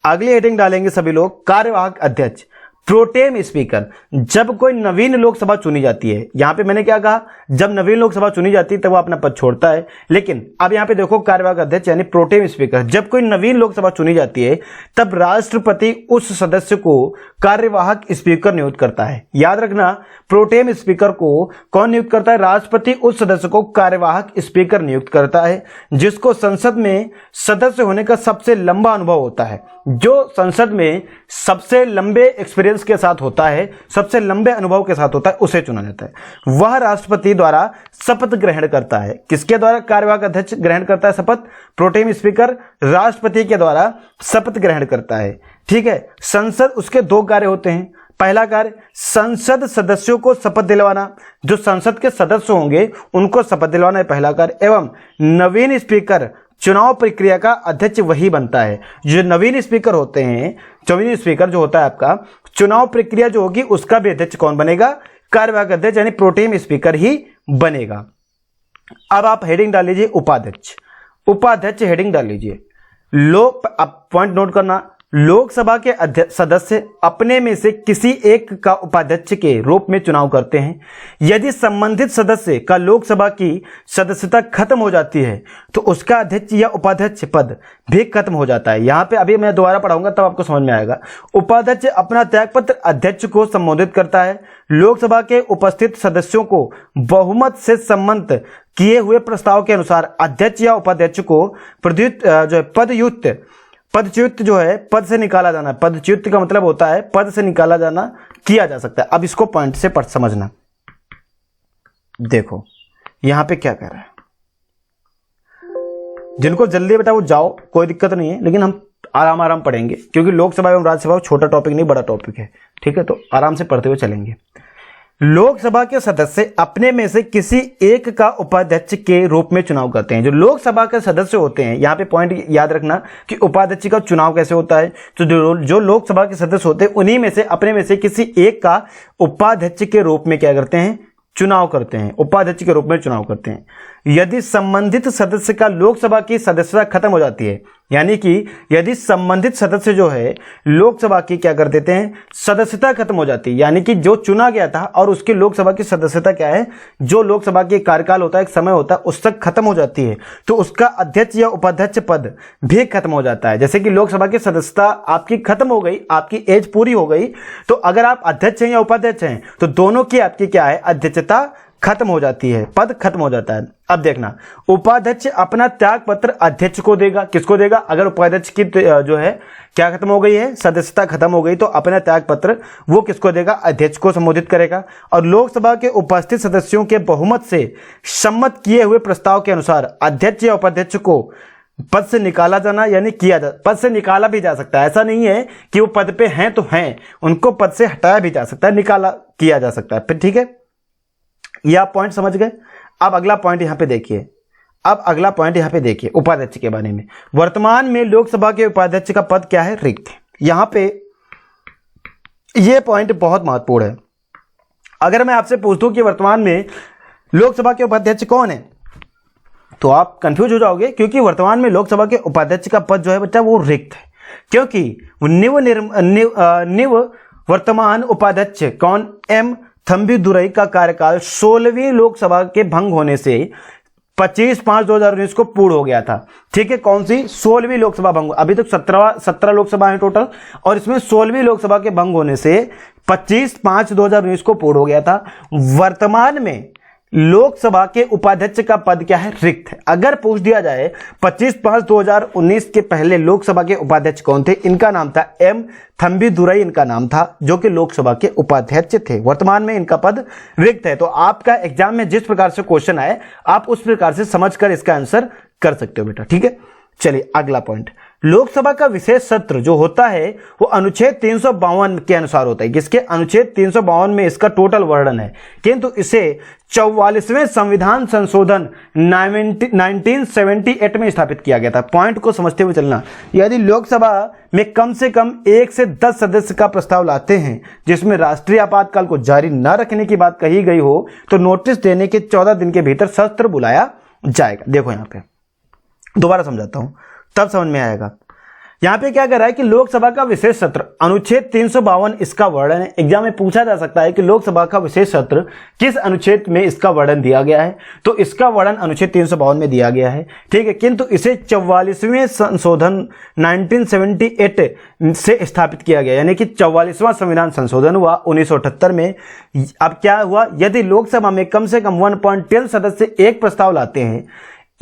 अगली हेडिंग डालेंगे सभी लोग, कार्यवाहक अध्यक्ष। प्रोटेम स्पीकर, जब कोई नवीन लोकसभा चुनी जाती है, यहां पे मैंने क्या कहा, जब नवीन लोकसभा चुनी जाती है तब वो अपना पद छोड़ता है। लेकिन अब यहां पे देखो, कार्यवाहक अध्यक्ष यानी प्रोटेम स्पीकर, जब कोई नवीन लोकसभा चुनी जाती है तब राष्ट्रपति उस सदस्य को कार्यवाहक स्पीकर नियुक्त करता है। याद रखना, प्रोटेम स्पीकर को कौन नियुक्त करता है, राष्ट्रपति उस सदस्य को कार्यवाहक स्पीकर नियुक्त करता है, जिसको संसद में सदस्य होने का सबसे लंबा अनुभव होता है। जो संसद में सबसे लंबे एक्सपीरियंस एक्सपीरियंस के साथ होता है, सबसे लंबे अनुभव के साथ होता है, उसे चुना जाता है। वह राष्ट्रपति द्वारा शपथ ग्रहण करता है। किसके द्वारा कार्यवाहक अध्यक्ष ग्रहण करता है शपथ? प्रोटेम स्पीकर राष्ट्रपति के द्वारा शपथ ग्रहण करता है। ठीक है। संसद, उसके दो कार्य होते हैं। पहला कार्य संसद सदस्यों को शपथ दिलवाना, जो संसद के सदस्य होंगे उनको शपथ दिलवाना है पहला कार्य। एवं नवीन स्पीकर, चुनाव प्रक्रिया का अध्यक्ष वही बनता है। जो नवीन स्पीकर होते हैं, नवीन स्पीकर जो होता है आपका, चुनाव प्रक्रिया जो होगी उसका भी अध्यक्ष कौन बनेगा? कार्यवाहक अध्यक्ष यानी प्रोटेम स्पीकर ही बनेगा। अब आप हेडिंग डाल लीजिए उपाध्यक्ष। उपाध्यक्ष हेडिंग डाल लीजिए। अब पॉइंट नोट करना, लोकसभा के सदस्य अपने में से किसी एक का उपाध्यक्ष के रूप में चुनाव करते हैं। यदि संबंधित सदस्य का लोकसभा की सदस्यता खत्म हो जाती है तो उसका अध्यक्ष या उपाध्यक्ष पद भी खत्म हो जाता है। यहां पे अभी मैं दोबारा पढ़ाऊंगा तब आपको समझ में आएगा। उपाध्यक्ष अपना त्यागपत्र अध्यक्ष को संबोधित करता है। लोकसभा के उपस्थित सदस्यों को बहुमत से सम्मत किए हुए प्रस्ताव के अनुसार अध्यक्ष या उपाध्यक्ष को पदच्युत जो है, पद से निकाला जाना। पदच्युत का मतलब होता है पद से निकाला जाना, किया जा सकता है। अब इसको पॉइंट से पढ़ समझना। देखो यहां पे क्या कह रहा है, जिनको जल्दी बेटा वो जाओ, कोई दिक्कत नहीं है, लेकिन हम आराम आराम पढ़ेंगे क्योंकि लोकसभा एवं राज्यसभा छोटा टॉपिक नहीं, बड़ा टॉपिक है। ठीक है, तो आराम से पढ़ते हुए चलेंगे। लोकसभा के सदस्य अपने में से किसी एक का उपाध्यक्ष के रूप में चुनाव करते हैं। जो लोकसभा के सदस्य होते हैं, यहां पे पॉइंट याद रखना कि उपाध्यक्ष का चुनाव कैसे होता है। तो जो लोकसभा के सदस्य होते हैं उन्हीं में से, अपने में से किसी एक का उपाध्यक्ष के रूप में क्या करते हैं? चुनाव करते हैं। उपाध्यक्ष के रूप में चुनाव करते हैं। यदि संबंधित सदस्य का लोकसभा की सदस्यता खत्म हो जाती है, यानी कि यदि संबंधित सदस्य जो है लोकसभा की क्या कर देते हैं? सदस्यता खत्म हो जाती है, यानी कि जो चुना गया था और उसकी लोकसभा की सदस्यता क्या है, जो लोकसभा के कार्यकाल होता है, एक समय होता है, उस तक खत्म हो जाती है, तो उसका अध्यक्ष या उपाध्यक्ष पद भी खत्म हो जाता है। जैसे कि लोकसभा की सदस्यता आपकी खत्म हो गई, आपकी एज पूरी हो गई, तो अगर आप अध्यक्ष हैं या उपाध्यक्ष हैं तो दोनों की आपकी क्या है? अध्यक्षता खत्म हो जाती है, पद खत्म हो जाता है। अब देखना, उपाध्यक्ष अपना त्याग पत्र अध्यक्ष को देगा। किसको देगा? अगर उपाध्यक्ष की जो है क्या खत्म हो गई है? सदस्यता खत्म हो गई, तो अपना त्याग पत्र वो किसको देगा? अध्यक्ष को संबोधित करेगा। और लोकसभा के उपस्थित सदस्यों के बहुमत से सम्मत किए हुए प्रस्ताव के अनुसार अध्यक्ष या उपाध्यक्ष को पद से निकाला जाना, यानी पद से निकाला भी जा सकता है। ऐसा नहीं है कि वो पद पे हैं तो हैं, उनको पद से हटाया भी जा सकता है, निकाला किया जा सकता है। फिर ठीक है, ये आप पॉइंट समझ गए। अब अगला पॉइंट यहां पे देखिए। अब अगला पॉइंट यहां पे देखिए उपाध्यक्ष के बारे में। वर्तमान में लोकसभा के उपाध्यक्ष का पद क्या है? रिक्त। यहां पे ये पॉइंट बहुत महत्वपूर्ण है। अगर मैं आपसे पूछ दूं कि वर्तमान में लोकसभा के उपाध्यक्ष कौन है, तो आप कंफ्यूज हो जाओगे, क्योंकि वर्तमान में लोकसभा के उपाध्यक्ष का पद जो है बच्चा वो रिक्त है। क्योंकि निव वर्तमान उपाध्यक्ष कौन? एम थंबीदुरई का कार्यकाल 16वीं लोकसभा के भंग होने से 25/5/2019 को पूर्ण हो गया था। ठीक है, कौन सी? 16वीं लोकसभा भंग। अभी तक 17 लोकसभा है टोटल, और इसमें 16वीं लोकसभा के भंग होने से 25/5/2019 को पूर्ण हो गया था। वर्तमान में लोकसभा के उपाध्यक्ष का पद क्या है? रिक्त है। अगर पूछ दिया जाए 25/5/2019 के पहले लोकसभा के उपाध्यक्ष कौन थे, इनका नाम था एम थंबीदुरई, इनका नाम था, जो कि लोकसभा के उपाध्यक्ष थे। वर्तमान में इनका पद रिक्त है। तो आपका एग्जाम में जिस प्रकार से क्वेश्चन आए, आप उस प्रकार से समझकर इसका आंसर कर सकते हो बेटा। ठीक है, चलिए अगला पॉइंट। लोकसभा का विशेष सत्र जो होता है वो अनुच्छेद 352 के अनुसार होता है। किसके? अनुच्छेद 352 में इसका टोटल वर्णन है, किंतु इसे 44वें संविधान संशोधन 1978 में स्थापित किया गया था। पॉइंट को समझते हुए चलना। यदि लोकसभा में कम से कम 1 से 10 सदस्य का प्रस्ताव लाते हैं जिसमें राष्ट्रीय आपातकाल को जारी न रखने की बात कही गई हो, तो नोटिस देने के 14 दिन के भीतर सत्र बुलाया जाएगा। देखो यहां पे दोबारा समझाता हूं, तब समझ में आएगा। यहां पे क्या कर रहा है कि लोकसभा का विशेष सत्र, अनुच्छेद 352 इसका वर्णन है। एग्जाम में पूछा जा सकता है कि लोकसभा का विशेष सत्र किस अनुच्छेद में इसका वर्णन दिया गया है, तो इसका वर्णन अनुच्छेद 352 में दिया गया है। ठीक है, किंतु इसे 44वें संशोधन 1978 से स्थापित किया गया, यानी कि 44वां संविधान संशोधन हुआ 1978 में। अब क्या हुआ? यदि लोकसभा में कम से कम 1.10 सदस्य एक प्रस्ताव लाते हैं,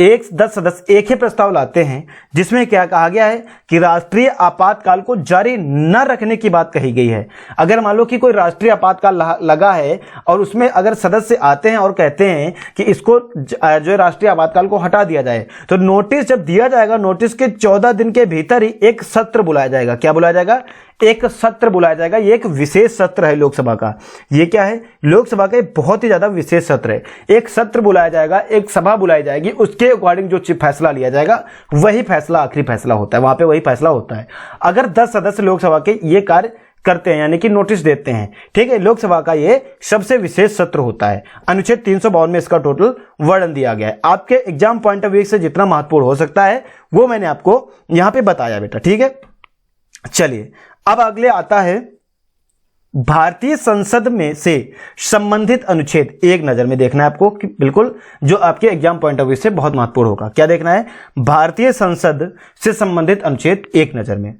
10 सदस्य एक ही प्रस्ताव लाते हैं जिसमें क्या कहा गया है कि राष्ट्रीय आपातकाल को जारी न रखने की बात कही गई है। अगर मान लो कि कोई राष्ट्रीय आपातकाल लगा है और उसमें अगर सदस्य आते हैं और कहते हैं कि इसको जो राष्ट्रीय आपातकाल को हटा दिया जाए, तो नोटिस जब दिया जाएगा, नोटिस के 14 दिन के भीतर ही एक सत्र बुलाया जाएगा। क्या बुलाया जाएगा? एक सत्र बुलाया जाएगा। ये एक विशेष सत्र है लोकसभा का। ये क्या है? लोकसभा का बहुत ही ज्यादा विशेष सत्र है। एक सत्र बुलाया जाएगा, एक सभा बुलाई जाएगी, उसके अकॉर्डिंग जो फैसला लिया जाएगा वही फैसला आखिरी फैसला होता है, वहां पे वही फैसला होता है। अगर 10 सदस्य लोकसभा के ये कार्य करते हैं यानी कि नोटिस देते हैं, ठीक है, लोकसभा का ये सबसे विशेष सत्र होता है। अनुच्छेद 352 में इसका टोटल वर्णन दिया गया है। आपके एग्जाम पॉइंट ऑफ व्यू से जितना महत्वपूर्ण हो सकता है वो मैंने आपको यहां पे बताया बेटा, ठीक है। चलिए अब अगले आता है भारतीय संसद में से संबंधित अनुच्छेद। एक नजर में देखना है आपको कि बिल्कुल जो आपके एग्जाम पॉइंट ऑफ व्यू से बहुत महत्वपूर्ण होगा। क्या देखना है? भारतीय संसद से संबंधित अनुच्छेद एक नजर में।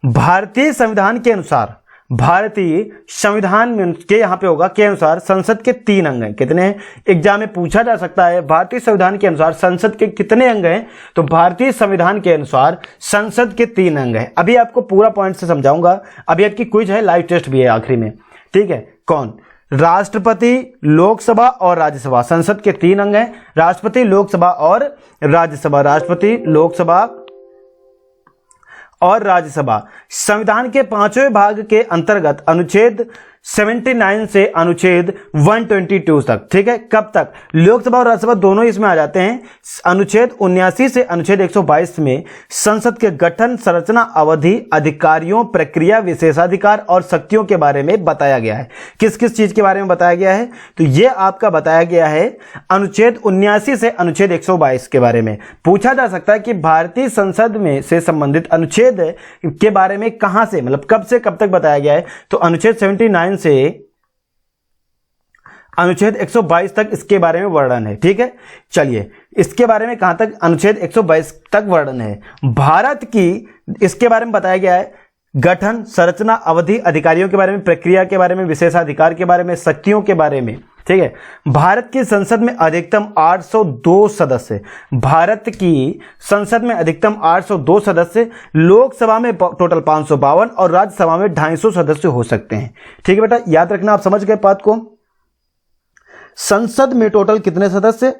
भारतीय संविधान के अनुसार, भारतीय संविधान में के यहां पे होगा के अनुसार संसद के 3 अंग हैं। कितने हैं? एग्जाम में पूछा जा सकता है भारतीय संविधान के अनुसार संसद के कितने अंग हैं, तो भारतीय संविधान के अनुसार संसद के 3 अंग हैं। अभी आपको पूरा पॉइंट से समझाऊंगा। अभी आपकी क्विज है, लाइव टेस्ट भी है आखिरी में, ठीक है। कौन? राष्ट्रपति, लोकसभा और राज्यसभा। संसद के 3 अंग हैं, राष्ट्रपति, लोकसभा और राज्यसभा। राष्ट्रपति, लोकसभा और राज्यसभा। संविधान के 5वें भाग के अंतर्गत अनुच्छेद 79 से अनुच्छेद 122 तक, ठीक है। कब तक? लोकसभा और राज्यसभा दोनों इसमें आ जाते हैं। अनुच्छेद 79 से अनुच्छेद 122 में संसद के गठन, संरचना, अवधि, अधिकारियों, प्रक्रिया, विशेषाधिकार और शक्तियों के बारे में बताया गया है। किस किस चीज के बारे में बताया गया है? तो यह आपका बताया गया है अनुच्छेद 79 से अनुच्छेद 122 के बारे में। पूछा जा सकता है कि भारतीय संसद में से संबंधित अनुच्छेद के बारे में कहां से, मतलब कब से कब तक बताया गया है, तो अनुच्छेद 79 से अनुच्छेद 122 तक इसके बारे में वर्णन है, ठीक है। चलिए इसके बारे में कहां तक? अनुच्छेद 122 तक वर्णन है। भारत की इसके बारे में बताया गया है गठन, संरचना, अवधि, अधिकारियों के बारे में, प्रक्रिया के बारे में, विशेषाधिकार के बारे में, शक्तियों के बारे में, ठीक है। भारत की संसद में अधिकतम 802 सदस्य, भारत की संसद में अधिकतम 802 सदस्य, लोकसभा में टोटल 552 और राज्यसभा में 250 सदस्य हो सकते हैं, ठीक है बेटा। याद रखना, आप समझ गए बात को। संसद में टोटल कितने सदस्य?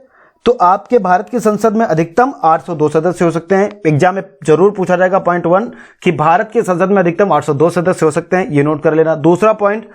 तो आपके भारत की संसद में अधिकतम 802 सदस्य हो सकते हैं। एग्जाम में जरूर पूछा जाएगा पॉइंट 1 कि भारत की संसद में अधिकतम 802 सदस्य हो सकते हैं, ये नोट कर लेना। दूसरा पॉइंट,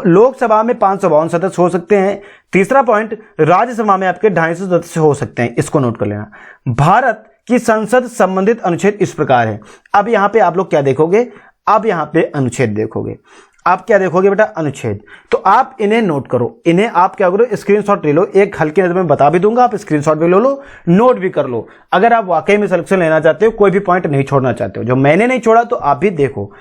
लोकसभा में 552 सदस्य हो सकते हैं। तीसरा पॉइंट, राज्यसभा में आपके 250 सदस्य हो सकते हैं, इसको नोट कर लेना। भारत की संसद संबंधित अनुच्छेद इस प्रकार है। अब यहां पे आप लोग क्या देखोगे? अब यहां पे अनुच्छेद देखोगे। आप क्या देखोगे बेटा? अनुच्छेद। तो आप इन्हें नोट करो, इन्हें आप क्या करो? स्क्रीनशॉट ले लो। एक हल्की नजर में बता भी दूंगा, आप स्क्रीनशॉट भी ले लो, नोट भी कर लो। अगर आप वाकई में सिलेक्शन लेना चाहते हो, कोई भी पॉइंट नहीं छोड़ना चाहते हो, जो मैंने नहीं छोड़ा, तो आप भी देखो।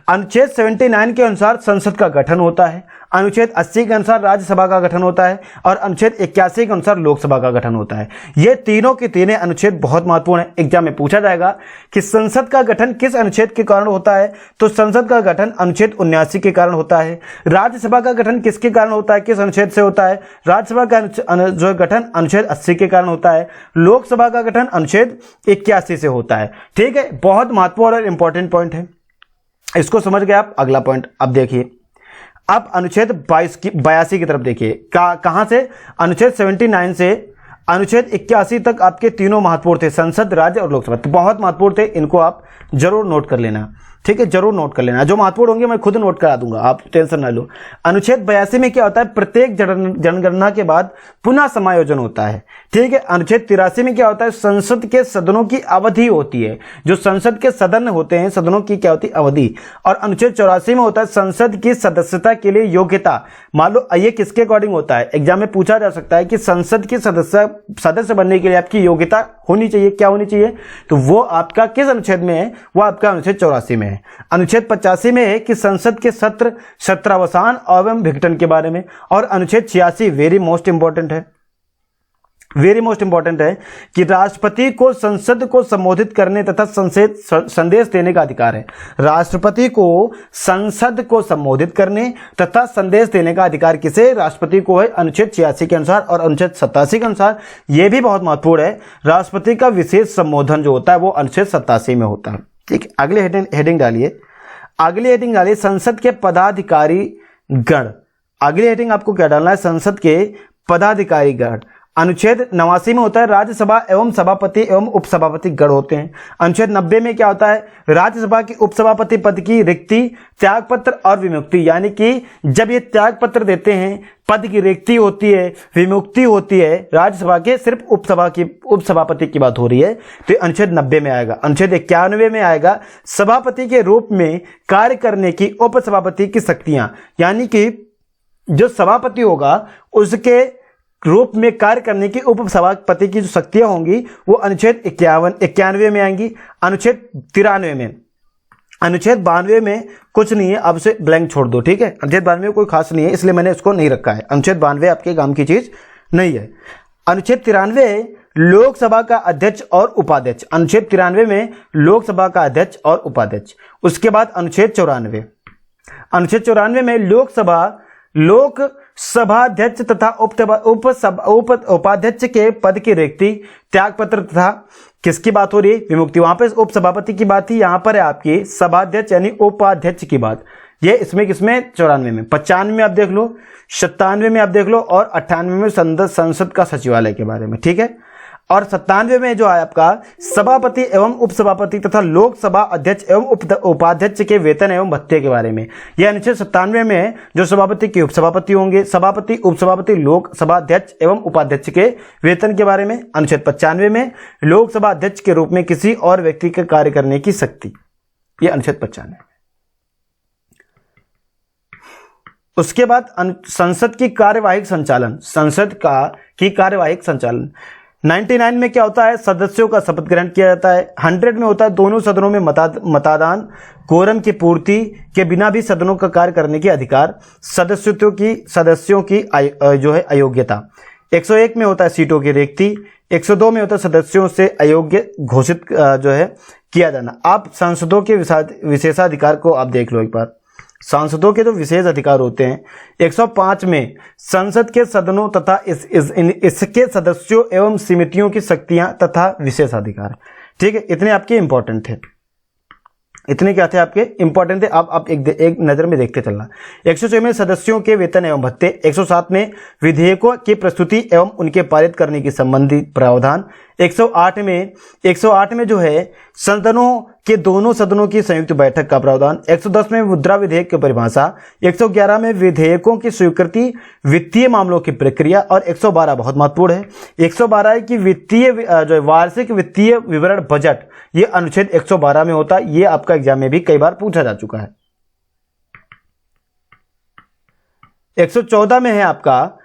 अनुच्छेद 79 के अनुसार संसद का गठन होता है, अनुच्छेद 80 के अनुसार राज्यसभा का गठन होता है और अनुच्छेद 81 के अनुसार लोकसभा का गठन होता है। ये तीनों के तीनों अनुच्छेद बहुत महत्वपूर्ण है। एग्जाम में पूछा जाएगा कि संसद का गठन किस अनुच्छेद के कारण होता है, तो संसद का गठन अनुच्छेद 79 के कारण होता है। राज्यसभा का गठन किसके कारण होता है, किस अनुच्छेद से होता है? राज्यसभा का जो गठन अनुच्छेद 80 के कारण होता है। लोकसभा का गठन अनुच्छेद 81 से होता है, ठीक है। बहुत महत्वपूर्ण और इंपॉर्टेंट पॉइंट है, इसको समझ गए आप। अगला पॉइंट अब देखिए, अब अनुच्छेद 82 की तरफ देखिए। कहां से? अनुच्छेद 79 से अनुच्छेद 81 तक आपके तीनों महत्वपूर्ण थे, संसद, राज्य और लोकसभा, तो बहुत महत्वपूर्ण थे। इनको आप जरूर नोट कर लेना, ठीक है, जरूर नोट कर लेना। जो महत्वपूर्ण होंगे मैं खुद नोट करा दूंगा, आप टेंशन ना लो। अनुच्छेद 82 में क्या होता है? प्रत्येक जनगणना के बाद पुनः समायोजन होता है, ठीक है। अनुच्छेद 83 में क्या होता है? संसद के सदनों की अवधि होती है, जो संसद के सदन होते हैं, सदनों की क्या होती है? अवधि। और अनुच्छेद 84 में होता है संसद की सदस्यता के लिए योग्यता। मान लो ये किसके अकॉर्डिंग होता है? एग्जाम में पूछा जा सकता है कि संसद की सदस्य बनने के लिए आपकी योग्यता होनी चाहिए, क्या होनी चाहिए? तो वो आपका किस अनुच्छेद में है? वो आपका अनुच्छेद 84 में है। अनुच्छेद 85 में है कि संसद के सत्र, सत्रावसान एवं विघटन के बारे में। और अनुच्छेद 86 वेरी मोस्ट इंपॉर्टेंट है, वेरी मोस्ट इंपॉर्टेंट है कि राष्ट्रपति को संसद को संबोधित करने तथा संदेश देने का अधिकार है। राष्ट्रपति को संसद को संबोधित करने तथा संदेश देने का अधिकार किसे? राष्ट्रपति को है, अनुच्छेद 86 के अनुसार और अनुच्छेद 87 के अनुसार। यह भी बहुत महत्वपूर्ण है, राष्ट्रपति का विशेष संबोधन जो होता है वो अनुच्छेद 87 में होता है। ठीक है, अगले हेडिंग डालिए, अगली हेडिंग डालिए संसद के पदाधिकारी गण। अगली हेडिंग आपको क्या डालना है? संसद के पदाधिकारी गण। अनुच्छेद 89 में होता है राज्यसभा एवं सभापति एवं उपसभापति गण होते हैं। अनुच्छेद 90 में क्या होता है? राज्यसभा के उपसभापति पद की रिक्ति, त्यागपत्र और विमुक्ति, यानी कि जब ये त्यागपत्र देते हैं, पद की रिक्ति होती है, विमुक्ति होती है, राज्यसभा के सिर्फ उपसभापति की बात हो रही है, तो अनुच्छेद 90 में आएगा। अनुच्छेद 91 में आएगा सभापति के रूप में कार्य करने की उपसभापति की शक्तियां, यानी कि जो सभापति होगा उसके रूप में कार्य करने की उपसभापति की जो शक्तियां होंगी वो अनुच्छेद 91 में आएंगी। अनुच्छेद 93 में, अनुच्छेद 92 में कुछ नहीं है, अब से ब्लैंक छोड़ दो। ठीक है, अनुच्छेद 92 में कोई खास नहीं है, इसलिए मैंने इसको नहीं रखा है। अनुच्छेद 92 आपके काम की चीज नहीं है। अनुच्छेद 93 लोकसभा का अध्यक्ष और उपाध्यक्ष। अनुच्छेद 93 में लोकसभा का अध्यक्ष और उपाध्यक्ष। उसके बाद अनुच्छेद 94, अनुच्छेद 94 में लोकसभाध्यक्ष तथा उपाध्यक्ष के पद की रिक्ति, त्यागपत्र तथा किसकी बात हो रही है? विमुक्ति। वहां पे उपसभापति की बात थी, यहां पर है आपकी सभाध्यक्ष यानी उपाध्यक्ष की बात। ये इसमें किसमें? 94 में। 95 में आप देख लो, 97 में आप देख लो और 98 में संसद का सचिवालय के बारे में। ठीक है, और 97 में जो है आपका सभापति एवं उपसभापति तथा लोकसभा अध्यक्ष एवं उपाध्यक्ष के वेतन एवं भत्ते के बारे में। यह अनुच्छेद 97 में जो सभापति के उपसभापति होंगे, सभापति, उपसभापति, लोकसभा अध्यक्ष एवं उपाध्यक्ष के वेतन के बारे में। अनुच्छेद 95 में लोकसभा अध्यक्ष के रूप में किसी और व्यक्ति के कार्य करने की शक्ति, यह अनुच्छेद 95। उसके बाद संसद की कार्यवाहिक संचालन, संसद की कार्यवाहिक संचालन। 99 में क्या होता है? सदस्यों का शपथ ग्रहण किया जाता है। 100 में होता है दोनों सदनों में मतदान, कोरम की पूर्ति के बिना भी सदनों का कार्य करने की अधिकार, सदस्यों की जो है अयोग्यता। 101 में होता है सीटों की रिक्ति। 102 में होता है सदस्यों से अयोग्य घोषित जो है किया जाना। आप सांसदों के विशेषाधिकार को आप देख लो एक बार। सांसदों के जो विशेष अधिकार होते हैं, 105 में संसद के सदनों तथा इसके सदस्यों एवं समितियों की शक्तियां तथा विशेषाधिकार। ठीक है, इतने आपके इंपॉर्टेंट थे। इतने क्या थे आपके? इंपॉर्टेंट थे। आप एक नजर में देखते चलना। 106 में सदस्यों के वेतन एवं भत्ते। 107 में विधेयकों की प्रस्तुति एवं उनके पारित करने की संबंधित प्रावधान। 108 में जो है सदनों के दोनों सदनों की संयुक्त बैठक का प्रावधान। 110 में मुद्रा विधेयक की परिभाषा। 111 में विधेयकों की स्वीकृति, वित्तीय मामलों की प्रक्रिया। और 112 बहुत महत्वपूर्ण है, 112 है कि वित्तीय जो वार्षिक वित्तीय विवरण बजट, ये अनुच्छेद 112 में होता है। ये आपका एग्जाम में भी कई बार पूछा जा चुका है। 114 में है आपका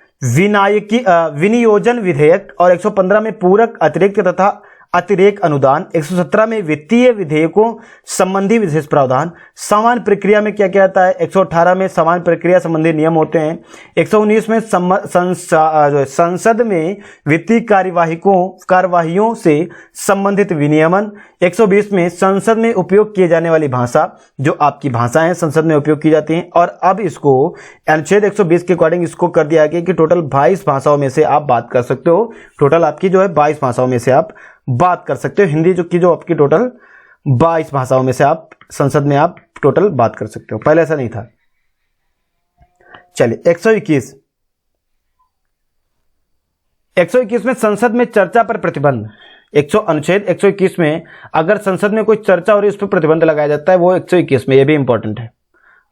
विनियोजन विधेयक और 115 में पूरक, अतिरिक्त तथा अतिरेक अनुदान। 117 में वित्तीय विधेयकों संबंधी विशेष प्रावधान। सामान्य प्रक्रिया में क्या क्या आता है? 118 में सामान्य प्रक्रिया संबंधी नियम होते हैं। 119 में संसद में वित्तीय कार्यवाहियों से संबंधित विनियमन। 120 में संसद में उपयोग किए जाने वाली भाषा, जो आपकी भाषाएं संसद में उपयोग की जाती हैं। और अब इसको अनुच्छेद 120 के अकॉर्डिंग इसको कर दिया गया कि टोटल 22 भाषाओं में से आप बात कर सकते हो। टोटल आपकी जो है 22 भाषाओं में से आप बात कर सकते हो। हिंदी जो आपकी टोटल 22 भाषाओं में से आप संसद में आप टोटल बात कर सकते हो। पहले ऐसा नहीं था। चलिए 121 में संसद में चर्चा पर प्रतिबंध। अनुच्छेद 121 में अगर संसद में कोई चर्चा हो रही है उस पर प्रतिबंध लगाया जाता है, वो 121 में। ये भी इंपॉर्टेंट है,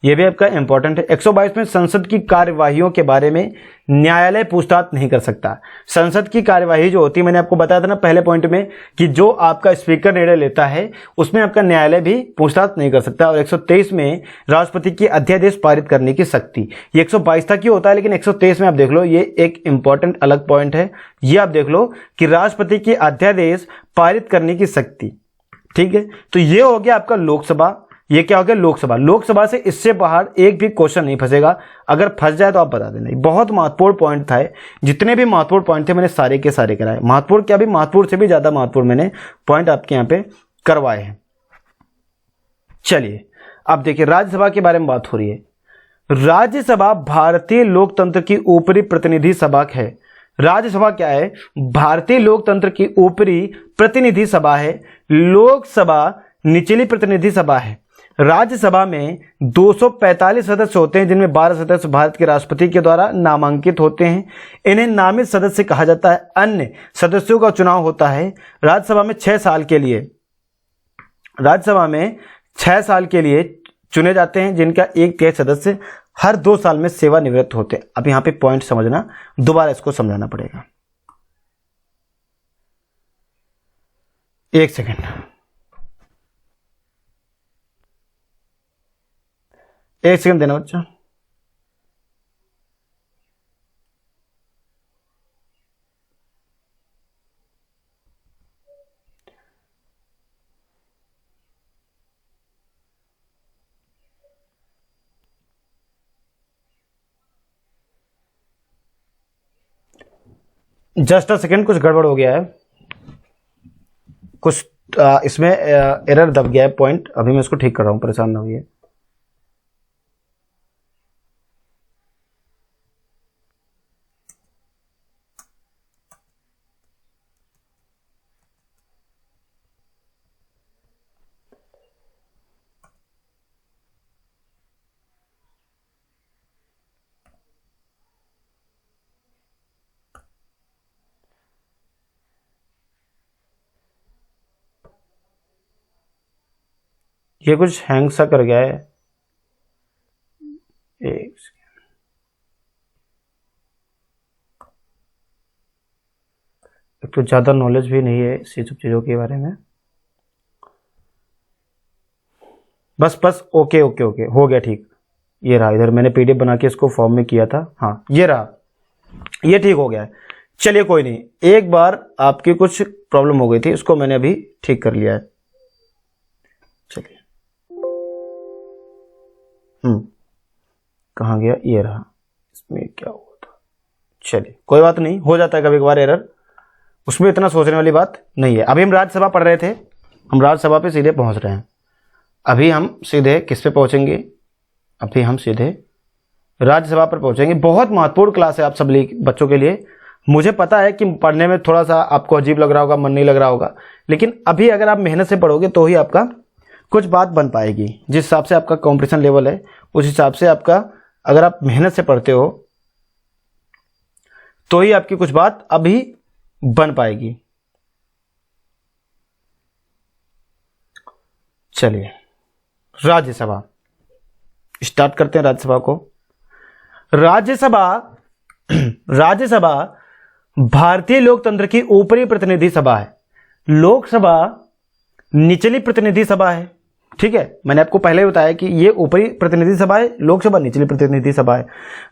ये भी आपका इंपॉर्टेंट है। 122 में संसद की कार्यवाहियों के बारे में न्यायालय पूछताछ नहीं कर सकता। संसद की कार्यवाही जो होती है, मैंने आपको बताया था ना पहले पॉइंट में कि जो आपका स्पीकर निर्णय लेता है उसमें आपका न्यायालय भी पूछताछ नहीं कर सकता। और 123 में राष्ट्रपति की अध्यादेश पारित करने की शक्ति। ये 122 तक ही होता है, लेकिन 123 में आप देख लो, ये एक इंपॉर्टेंट अलग पॉइंट है। ये आप देख लो कि राष्ट्रपति की अध्यादेश पारित करने की शक्ति। ठीक है, तो ये हो गया आपका लोकसभा, ये क्या हो गया, लोकसभा। लोकसभा से इससे बाहर एक भी क्वेश्चन नहीं फंसेगा, अगर फंस जाए तो आप बता देना। बहुत महत्वपूर्ण पॉइंट था, जितने भी महत्वपूर्ण पॉइंट थे मैंने सारे के सारे कराए। महत्वपूर्ण क्या, भी महत्वपूर्ण से भी ज्यादा महत्वपूर्ण मैंने पॉइंट आपके यहाँ पे करवाए हैं। चलिए अब देखिए, राज्यसभा के बारे में बात हो रही है। राज्यसभा भारतीय लोकतंत्र की ऊपरी प्रतिनिधि सभा है। राज्यसभा क्या है, भारतीय लोकतंत्र की ऊपरी प्रतिनिधि सभा है। लोकसभा निचली प्रतिनिधि सभा है। राज्यसभा में 245 सदस्य होते हैं, जिनमें 12 सदस्य भारत के राष्ट्रपति के द्वारा नामांकित होते हैं। इन्हें नामित सदस्य कहा जाता है। अन्य सदस्यों का चुनाव होता है राज्यसभा में 6 साल के लिए। राज्यसभा में 6 साल के लिए चुने जाते हैं, जिनका 1/3 सदस्य हर 2 साल में सेवानिवृत्त होते हैं। अब यहां पे पॉइंट समझना, दोबारा इसको समझाना पड़ेगा। 1 सेकेंड, 1 सेकेंड देना बच्चा। जस्ट अ सेकेंड, कुछ गड़बड़ हो गया है, कुछ इसमें एरर दब गया है पॉइंट। अभी मैं इसको ठीक कर रहा हूं, परेशान ना होइए। ये कुछ हैंग सा कर गया है। एक तो ज़्यादा नॉलेज भी नहीं है इसी सब चीज़ों के बारे में। बस ओके ओके ओके, हो गया ठीक। ये रहा, इधर मैंने पीडीएफ बना के इसको फॉर्म में किया था। हाँ ये रहा, ये ठीक हो गया है। चलिए कोई नहीं, एक बार आपकी कुछ प्रॉब्लम हो गई थी, इसको मैंने अभी ठीक कर लिया है। चलिए कहाँ गया, ये रहा, इसमें क्या हुआ था। चलिए कोई बात नहीं, हो जाता है कभी कभार एरर, उसमें इतना सोचने वाली बात नहीं है। अभी हम राज्यसभा पढ़ रहे थे, हम राज्यसभा पे सीधे पहुंच रहे हैं। अभी हम सीधे किस पे पहुंचेंगे, अभी हम सीधे राज्यसभा पर पहुंचेंगे। बहुत महत्वपूर्ण क्लास है आप सब बच्चों के लिए। मुझे पता है कि पढ़ने में थोड़ा सा आपको अजीब लग रहा होगा, मन नहीं लग रहा होगा, लेकिन अभी अगर आप मेहनत से पढ़ोगे तो ही आपका कुछ बात बन पाएगी। जिस हिसाब से आपका कॉम्पिटिशन लेवल है, उस हिसाब से आपका, अगर आप मेहनत से पढ़ते हो तो ही आपकी कुछ बात अभी बन पाएगी। चलिए राज्यसभा स्टार्ट करते हैं। राज्यसभा को, राज्यसभा भारतीय लोकतंत्र की ऊपरी प्रतिनिधि सभा है। लोकसभा निचली प्रतिनिधि सभा है। ठीक है, मैंने आपको पहले बताया कि ये ऊपरी प्रतिनिधि सभा है, लोकसभा निचली प्रतिनिधि सभा है।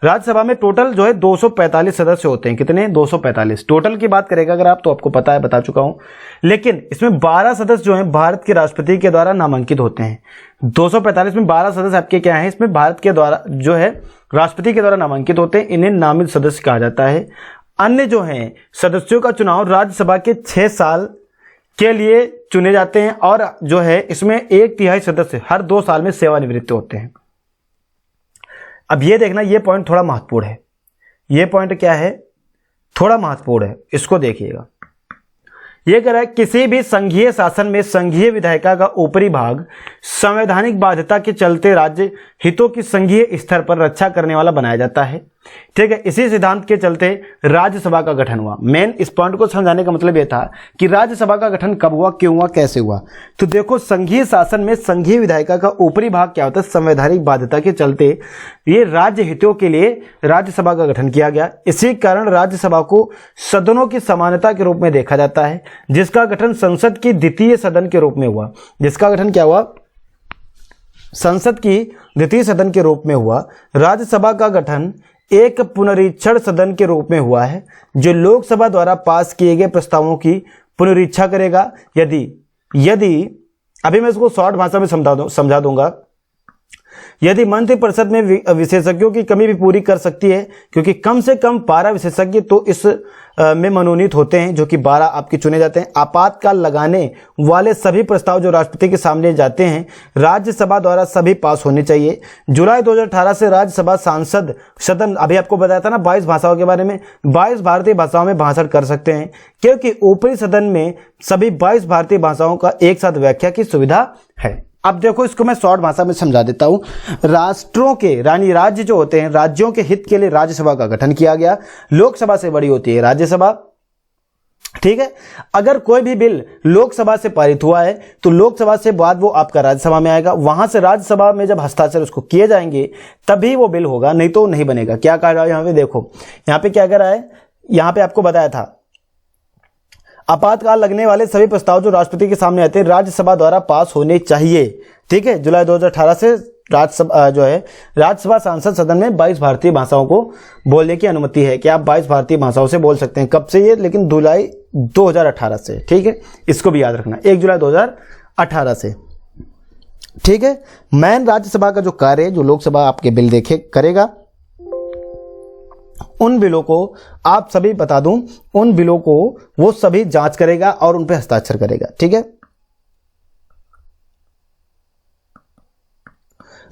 राज्यसभा में टोटल जो है 245 सदस्य होते हैं। कितने, 245। टोटल की बात करेगा अगर आप, तो आपको पता है, बता चुका हूं। लेकिन इसमें 12 सदस्य जो हैं भारत के राष्ट्रपति के द्वारा नामांकित होते हैं। 245 में 12 सदस्य आपके क्या हैं, इसमें भारत के द्वारा जो है राष्ट्रपति के द्वारा नामांकित होते हैं। इन्हें नामित सदस्य कहा जाता है। अन्य जो हैं सदस्यों का चुनाव राज्यसभा के 6 साल के लिए चुने जाते हैं, और जो है इसमें 1/3 सदस्य हर 2 साल में सेवानिवृत्त होते हैं। अब ये देखना, ये पॉइंट थोड़ा महत्वपूर्ण है। ये पॉइंट क्या है, थोड़ा महत्वपूर्ण है, इसको देखिएगा। ये कह रहा है किसी भी संघीय शासन में संघीय विधायिका का ऊपरी भाग संवैधानिक बाध्यता के चलते राज्य हितों की संघीय स्तर पर रक्षा करने वाला बनाया जाता है। ठीक है, इसी सिद्धांत के चलते राज्यसभा का गठन हुआ। मेन इस पॉइंट को समझाने का मतलब यह था कि राज्यसभा का गठन कब हुआ, क्यों हुआ, कैसे हुआ। तो देखो, संघीय शासन में संघीय विधायिका का ऊपरी भाग क्या होता है, संवैधानिक बाध्यता के चलते ये राज्य हितों के लिए राज्यसभा का गठन किया गया। इसी कारण राज्यसभा को सदनों की समानता के रूप में देखा जाता है, जिसका गठन संसद की द्वितीय सदन के रूप में हुआ। जिसका गठन क्या हुआ, संसद की द्वितीय सदन के रूप में हुआ। राज्यसभा का गठन एक पुनरीक्षण सदन के रूप में हुआ है, जो लोकसभा द्वारा पास किए गए प्रस्तावों की पुनरीक्षा करेगा। यदि अभी मैं इसको शॉर्ट भाषा में समझा दूंगा। यदि मंत्रिपरिषद में विशेषज्ञों की कमी भी पूरी कर सकती है, क्योंकि कम से कम 12 विशेषज्ञ तो इस में मनोनीत होते हैं, जो कि 12 आपके चुने जाते हैं। आपातकाल लगाने वाले सभी प्रस्ताव जो राष्ट्रपति के सामने जाते हैं, राज्यसभा द्वारा सभी पास होने चाहिए। जुलाई 2018 से राज्यसभा सांसद सदन, अभी आपको बताया था ना 22 भाषाओं के बारे में, 22 भारतीय भाषाओं में भाषण कर सकते हैं, क्योंकि ऊपरी सदन में सभी 22 भारतीय भाषाओं का एक साथ व्याख्या की सुविधा है। अब देखो, इसको मैं शॉर्ट भाषा में समझा देता हूं। राष्ट्रों के यानी राज्य जो होते हैं, राज्यों के हित के लिए राज्यसभा का गठन किया गया। लोकसभा से बड़ी होती है राज्यसभा, ठीक है। अगर कोई भी बिल लोकसभा से पारित हुआ है तो लोकसभा से बाद वो आपका राज्यसभा में आएगा, वहां से राज्यसभा में जब हस्ताक्षर उसको किए जाएंगे तभी वो बिल होगा, नहीं तो नहीं बनेगा। क्या कह रहा है यहां पे, देखो यहां पे क्या कह रहा है, यहां पे आपको बताया था आपातकाल लगने वाले सभी प्रस्ताव जो राष्ट्रपति के सामने आते हैं राज्यसभा द्वारा पास होने चाहिए, ठीक है। जुलाई 2018 से राज्यसभा जो है, राज्यसभा सांसद सदन में 22 भारतीय भाषाओं को बोलने की अनुमति है कि आप 22 भारतीय भाषाओं से बोल सकते हैं। कब से ये, लेकिन जुलाई 2018 से, ठीक है। इसको भी याद रखना, 1 जुलाई 2018 से, ठीक है। मैन राज्यसभा का जो कार्य जो लोकसभा आपके बिल देखे करेगा, उन बिलों को आप सभी बता दूं, उन बिलों को वो सभी जांच करेगा और उन पे हस्ताक्षर करेगा, ठीक है।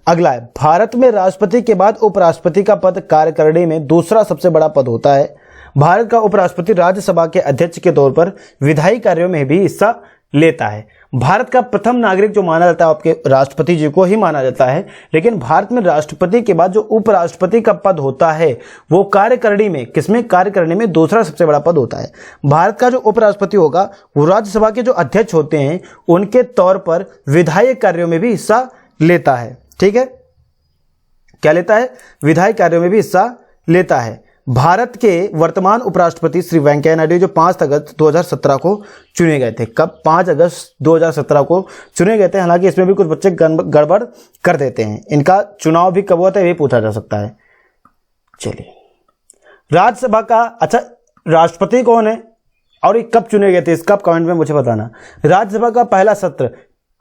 अगला है, भारत में राष्ट्रपति के बाद उपराष्ट्रपति का पद कार्यकारिणी में दूसरा सबसे बड़ा पद होता है। भारत का उपराष्ट्रपति राज्यसभा के अध्यक्ष के तौर पर विधायी कार्यों में भी हिस्सा लेता है। भारत का प्रथम नागरिक जो माना जाता है आपके राष्ट्रपति जी को ही माना जाता है, लेकिन भारत में राष्ट्रपति के बाद जो उपराष्ट्रपति का पद होता है वो कार्यकारिणी में, किसमें, कार्यकारिणी में दूसरा सबसे बड़ा पद होता है। भारत का जो उपराष्ट्रपति होगा वो राज्यसभा के जो अध्यक्ष होते हैं उनके तौर पर विधायी कार्यों में भी हिस्सा लेता है, ठीक है। क्या लेता है, विधायी कार्यों में भी हिस्सा लेता है। भारत के वर्तमान उपराष्ट्रपति श्री वेंकैया नायडू जो 5 अगस्त 2017 को चुने गए थे। कब, 5 अगस्त 2017 को चुने गए थे। हालांकि इसमें भी कुछ बच्चे गड़बड़ कर देते हैं, इनका चुनाव भी कब हुआ था ये पूछा जा सकता है। चलिए, राज्यसभा का, अच्छा राष्ट्रपति कौन है और ये कब चुने गए थे, इसका कमेंट में मुझे बताना। राज्यसभा का पहला सत्र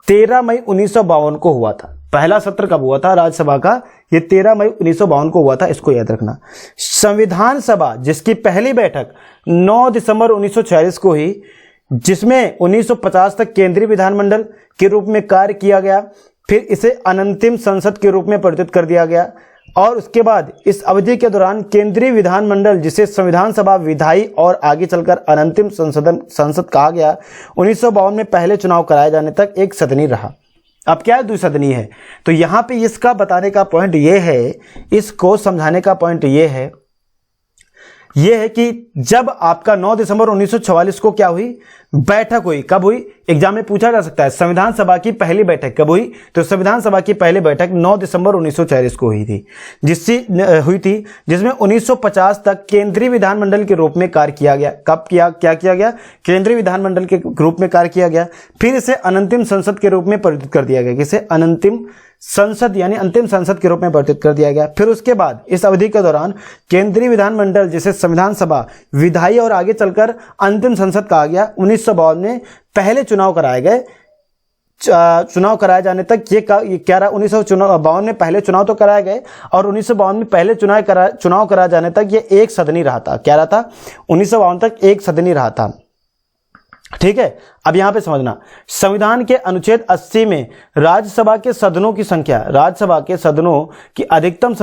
13 मई 1952 को हुआ था। पहला सत्र कब हुआ था राज्यसभा का, ये 13 मई 1952 को हुआ था, इसको याद रखना। संविधान सभा जिसकी पहली बैठक 9 दिसंबर 1946 को हुई, जिसमें 1950 तक केंद्रीय विधानमंडल के रूप में कार्य किया गया, फिर इसे अनंतिम संसद के रूप में परिवर्तित कर दिया गया और उसके बाद इस अवधि के दौरान केंद्रीय विधानमंडल जिसे संविधान सभा, विधायी और आगे चलकर अनंतिम संसद कहा गया, 1952 में पहले चुनाव कराए जाने तक एक सदनी रहा। अब क्या है, द्विसदनीय है। तो यहां पे इसका बताने का पॉइंट ये है, इसको समझाने का पॉइंट ये है कि जब आपका 9 दिसंबर 1944 को क्या हुई, बैठक हुई। कब हुई, एग्जाम में पूछा जा सकता है संविधान सभा की पहली बैठक कब हुई, तो संविधान सभा की पहली बैठक 9 दिसंबर 1946 को हुई थी, जिसमें 1950 तक केंद्रीय विधानमंडल के रूप में कार्य किया गया। कब क्या किया गया, केंद्रीय विधानमंडल के रूप में कार्य किया गया। फिर इसे अनंतिम संसद के रूप में परिवर्तित कर दिया गया, किसे, अनंतिम संसद यानी अंतिम संसद के रूप में परिवर्तित कर दिया गया। फिर उसके बाद इस अवधि के दौरान केंद्रीय विधानमंडल जिसे संविधान सभा, विधायी और आगे चलकर अंतिम संसद कहा गया। 1952 में पहले चुनाव कराए गए। चुनाव कराए जाने तक ये क्या रहा, 1952 में पहले चुनाव तो कराए गए और 1952 में पहले चुनाव कराए जाने तक ये एक सदनी रहा था। क्या रहा था, 1952 तक एक सदनी रहा था, ठीक है। अब यहां पे समझना, संविधान के अनुच्छेद 80 में राज्यसभा के सदनों की संख्या, राज्यसभा के सदनों की अधिकतम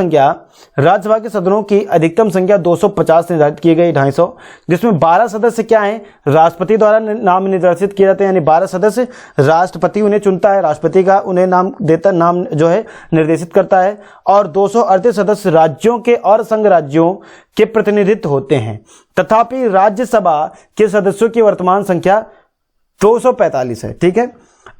संख्या 250 निर्धारित की गई, 250, जिसमें 12 सदस्य क्या हैं, राष्ट्रपति द्वारा नाम निर्देशित किए जाते हैं, यानी 12 सदस्य राष्ट्रपति उन्हें चुनता है, राष्ट्रपति का उन्हें नाम जो है निर्देशित करता है, और 238 सदस्य राज्यों के और संघ राज्यों के प्रतिनिधित्व होते हैं। तथापि राज्यसभा के सदस्यों की वर्तमान संख्या 245 है, ठीक है।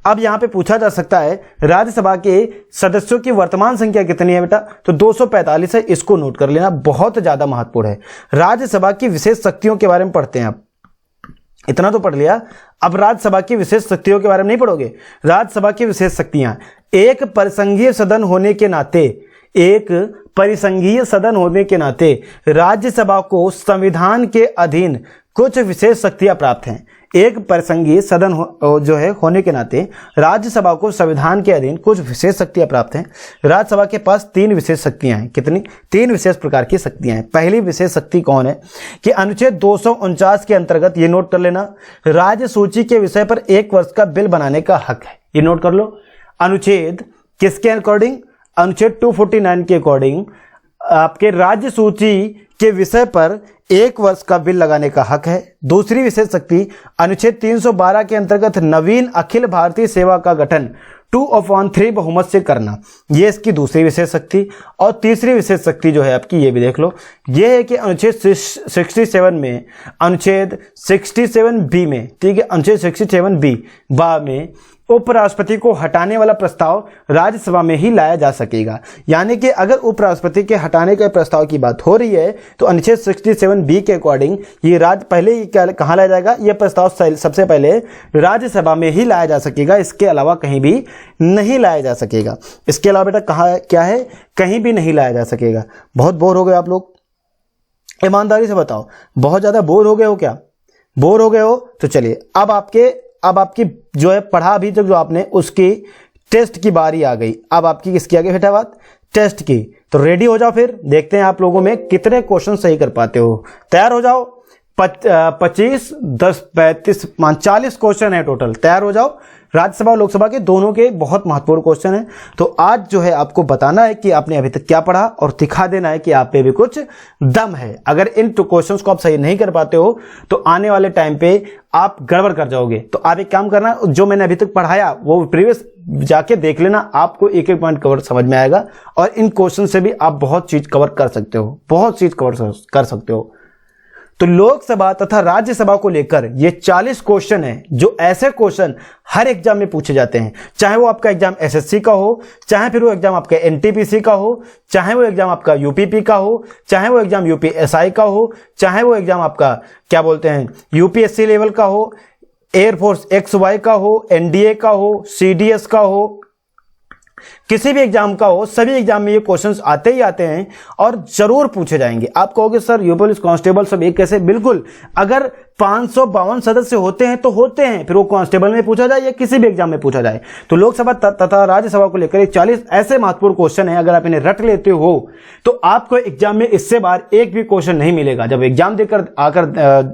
अब यहां पे पूछा जा सकता है राज्यसभा के सदस्यों की वर्तमान संख्या कितनी है बेटा, तो 245 है, इसको नोट कर लेना, बहुत ज्यादा महत्वपूर्ण है। राज्यसभा की विशेष शक्तियों के बारे में पढ़ते हैं। आप इतना तो पढ़ लिया, अब राज्यसभा की विशेष शक्तियों के बारे में नहीं पढ़ोगे। राज्यसभा की विशेष शक्तियां, एक परिसंघीय सदन होने के नाते राज्यसभा को संविधान के अधीन कुछ विशेष शक्तियां प्राप्त हैं। एक परिसंघीय सदन जो है होने के नाते राज्यसभा को संविधान के अधीन कुछ विशेष शक्तियां प्राप्त हैं। राज्यसभा के पास 3 विशेष शक्तियां हैं। कितनी? 3 विशेष प्रकार की शक्तियां हैं। पहली विशेष शक्ति कौन है कि अनुच्छेद 249 के अंतर्गत, ये नोट कर लेना, राज्य सूची के विषय पर 1 वर्ष का बिल बनाने का हक है। ये नोट कर लो। अनुच्छेद किसके अकॉर्डिंग? अनुच्छेद 249 के अकॉर्डिंग आपके राज्य सूची के विषय पर 1 वर्ष का बिल लगाने का हक है। दूसरी विशेष शक्ति अनुच्छेद 312 के अंतर्गत नवीन अखिल भारतीय सेवा का गठन 2/3 बहुमत से करना, ये इसकी दूसरी विशेष शक्ति। और तीसरी विशेष शक्ति जो है आपकी, ये भी देख लो, ये है कि अनुच्छेद 67 में, अनुच्छेद 67B में, ठीक है, अनुच्छेद 67B में उपराष्ट्रपति को हटाने वाला प्रस्ताव राज्यसभा में ही लाया जा सकेगा। यानी कि अगर उपराष्ट्रपति के हटाने के प्रस्ताव की बात हो रही है तो अनुच्छेद 67B के अकॉर्डिंग ये पहले ही कहाँ लाया जाएगा? ये प्रस्ताव सबसे पहले राज्यसभा में ही लाया जा सकेगा, इसके अलावा कहीं भी नहीं लाया जा सकेगा। इसके अलावा बेटा कहाँ क्या है? कहीं भी नहीं लाया जा सकेगा। बहुत बोर हो गए आप लोग? ईमानदारी से बताओ, बहुत ज्यादा बोर हो गए हो क्या? बोर हो गए हो तो चलिए, अब आपकी जो है पढ़ा अभी तक जो आपने, उसकी टेस्ट की बारी आ गई। अब आपकी किसकी आ गई बेटा बात? टेस्ट की। तो रेडी हो जाओ, फिर देखते हैं आप लोगों में कितने क्वेश्चन सही कर पाते हो। तैयार हो जाओ। 25, 10, 35, 40 क्वेश्चन है टोटल। तैयार हो जाओ। राज्यसभा और लोकसभा के दोनों के बहुत महत्वपूर्ण क्वेश्चन है। तो आज जो है आपको बताना है कि आपने अभी तक क्या पढ़ा और दिखा देना है कि आप पे भी कुछ दम है। अगर इन क्वेश्चंस को आप सही नहीं कर पाते हो तो आने वाले टाइम पे आप गड़बड़ कर जाओगे। तो आप एक काम करना, जो मैंने अभी तक पढ़ाया वो प्रीवियस जाके देख लेना, आपको एक एक पॉइंट कवर समझ में आएगा और इन क्वेश्चन से भी आप बहुत चीज कवर कर सकते हो, बहुत चीज कवर कर सकते हो। तो लोकसभा तथा राज्यसभा को लेकर ये 40 क्वेश्चन है, जो ऐसे क्वेश्चन हर एग्जाम में पूछे जाते हैं। चाहे वो आपका एग्जाम एसएससी का हो, चाहे फिर वो एग्जाम आपका एनटीपीसी का हो, चाहे वो एग्जाम आपका यूपीपी का हो, चाहे वो एग्जाम यूपीएसआई का हो, चाहे वो एग्जाम आपका क्या बोलते हैं यूपीएससी लेवल का हो, एयरफोर्स XY का हो, एनडीए का हो, सीडीएस का हो, किसी भी एग्जाम का हो, सभी एग्जाम में ये क्वेश्चंस आते ही आते हैं और जरूर पूछे जाएंगे। आप कहोगे सर यूपी पुलिस कांस्टेबल सब एक कैसे? बिल्कुल, अगर 552 सदस्य होते हैं तो होते हैं, फिर वो कांस्टेबल में पूछा जाए या किसी भी एग्जाम में पूछा जाए। तो लोकसभा तथा राज्यसभा को लेकर 40 ऐसे महत्वपूर्ण क्वेश्चन है, अगर आप इन्हें रट लेते हो तो आपको एग्जाम में इससे बाहर एक भी क्वेश्चन नहीं मिलेगा। जब एग्जाम देकर आकर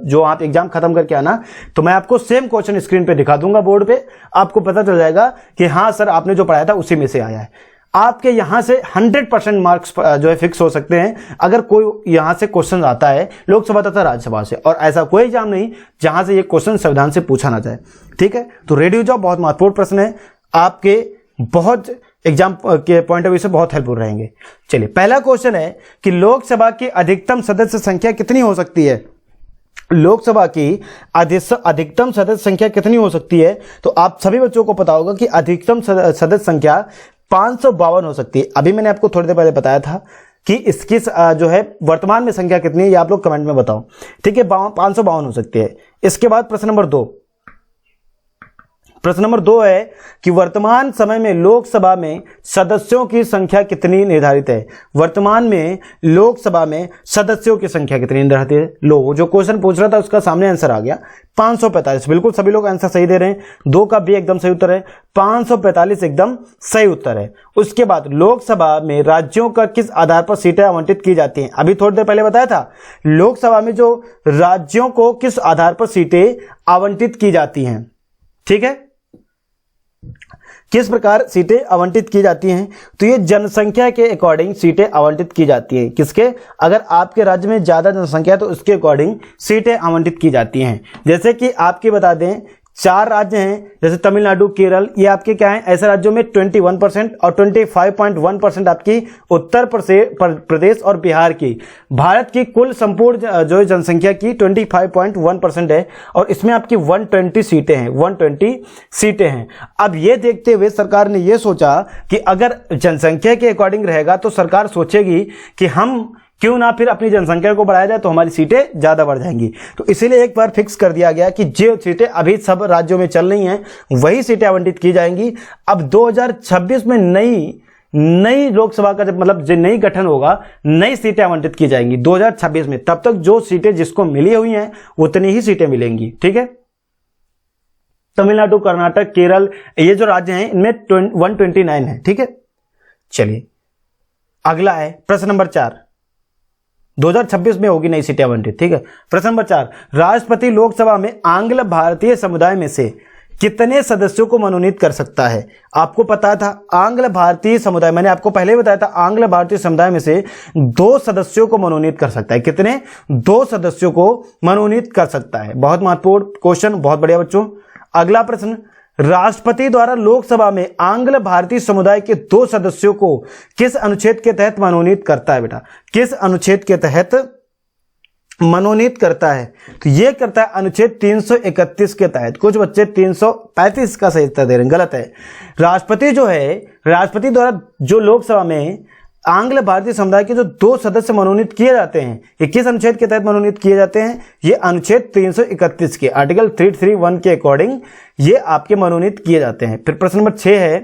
जो आप एग्जाम खत्म करके आना, तो मैं आपको सेम क्वेश्चन स्क्रीन पे दिखा दूंगा बोर्ड पे, आपको पता चल जाएगा कि हाँ सर आपने जो पढ़ाया था उसी में से आया है। आपके यहां से 100% मार्क्स जो है फिक्स हो सकते हैं अगर कोई यहां से क्वेश्चन आता है लोकसभा तथा राज्यसभा से, और ऐसा कोई एग्जाम नहीं जहां से ये क्वेश्चन संविधान से पूछा ना जाए। ठीक है, तो रेडी हो जाओ, बहुत महत्वपूर्ण प्रश्न है आपके, बहुत एग्जाम के पॉइंट ऑफ व्यू से बहुत हेल्पफुल रहेंगे। चलिए, पहला क्वेश्चन है कि लोकसभा की अधिकतम सदस्य संख्या कितनी हो सकती है? लोकसभा की अधिकतम सदस्य संख्या कितनी हो सकती है? तो आप सभी बच्चों को पता होगा कि अधिकतम सदस्य संख्या 552 हो सकती है। अभी मैंने आपको थोड़ी देर पहले बताया था कि इसकी जो है वर्तमान में संख्या कितनी है, ये आप लोग कमेंट में बताओ। ठीक है, 552 हो सकती है। इसके बाद प्रश्न नंबर 2, प्रश्न नंबर 2 है कि वर्तमान समय में लोकसभा में सदस्यों की संख्या कितनी निर्धारित है? वर्तमान में लोकसभा में सदस्यों की संख्या कितनी निर्धारित है? लो, जो क्वेश्चन पूछ रहा था उसका सामने आंसर आ गया, 545। बिल्कुल सभी लोग आंसर सही दे रहे हैं। 2 का भी एकदम सही उत्तर है, 545 एकदम सही उत्तर है। उसके बाद लोकसभा में राज्यों का किस आधार पर सीटें आवंटित की जाती हैं? अभी थोड़ी देर पहले बताया था, लोकसभा में जो राज्यों को किस आधार पर सीटें आवंटित की जाती हैं। ठीक है, किस प्रकार सीटें आवंटित की जाती हैं? तो ये जनसंख्या के अकॉर्डिंग सीटें आवंटित की जाती हैं। किसके? अगर आपके राज्य में ज्यादा जनसंख्या है तो उसके अकॉर्डिंग सीटें आवंटित की जाती हैं। जैसे कि आपके बता दें 4 राज्य हैं, जैसे तमिलनाडु, केरल, ये आपके क्या हैं? ऐसे राज्यों में 21% और 25.1% आपकी उत्तर प्रदेश और बिहार की। भारत की कुल संपूर्ण जो जनसंख्या की 25.1% है और इसमें आपकी 120 सीटें हैं, 120 सीटें हैं। अब ये देखते हुए सरकार ने ये सोचा कि अगर जनसंख्या के अकॉर्डिंग रहेगा तो सरकार सोचेगी कि हम क्यों ना फिर अपनी जनसंख्या को बढ़ाया जाए तो हमारी सीटें ज्यादा बढ़ जाएंगी। तो इसीलिए एक बार फिक्स कर दिया गया कि जो सीटें अभी सब राज्यों में चल रही हैं वही सीटें आवंटित की जाएंगी। अब 2026 में नई लोकसभा का जब मतलब जो नई गठन होगा, नई सीटें आवंटित की जाएंगी 2026 में। तब तक जो सीटें जिसको मिली हुई हैं उतनी ही सीटें मिलेंगी। ठीक है, तमिलनाडु, कर्नाटक, केरल, ये जो राज्य हैं इनमें 129 है। ठीक है, चलिए अगला है प्रश्न नंबर 4। 2026 में होगी नई सीटें आवंटित। ठीक है, प्रश्न नंबर 4, राष्ट्रपति लोकसभा में आंग्ल भारतीय समुदाय में से कितने सदस्यों को मनोनीत कर सकता है? आपको पता था आंग्ल भारतीय समुदाय, मैंने आपको पहले बताया था आंग्ल भारतीय समुदाय में से 2 सदस्यों को मनोनीत कर सकता है। कितने? 2 सदस्यों को मनोनीत कर सकता है। बहुत महत्वपूर्ण क्वेश्चन, बहुत बढ़िया बच्चों। अगला प्रश्न, राष्ट्रपति द्वारा लोकसभा में आंग्ल भारतीय समुदाय के 2 सदस्यों को किस अनुच्छेद के तहत मनोनीत करता है? बेटा किस अनुच्छेद के तहत मनोनीत करता है? तो ये करता है अनुच्छेद 331 के तहत। कुछ बच्चे 335 का सही उत्तर दे रहे हैं, गलत है। राष्ट्रपति जो है, राष्ट्रपति द्वारा जो लोकसभा में आंग्ल भारतीय समुदाय के जो 2 सदस्य मनोनीत किए जाते हैं, ये किस अनुच्छेद के तहत मनोनीत किए जाते हैं? ये अनुच्छेद 331 के आर्टिकल 331 के अकॉर्डिंग ये आपके मनोनीत किए जाते हैं। फिर प्रश्न नंबर 6 है।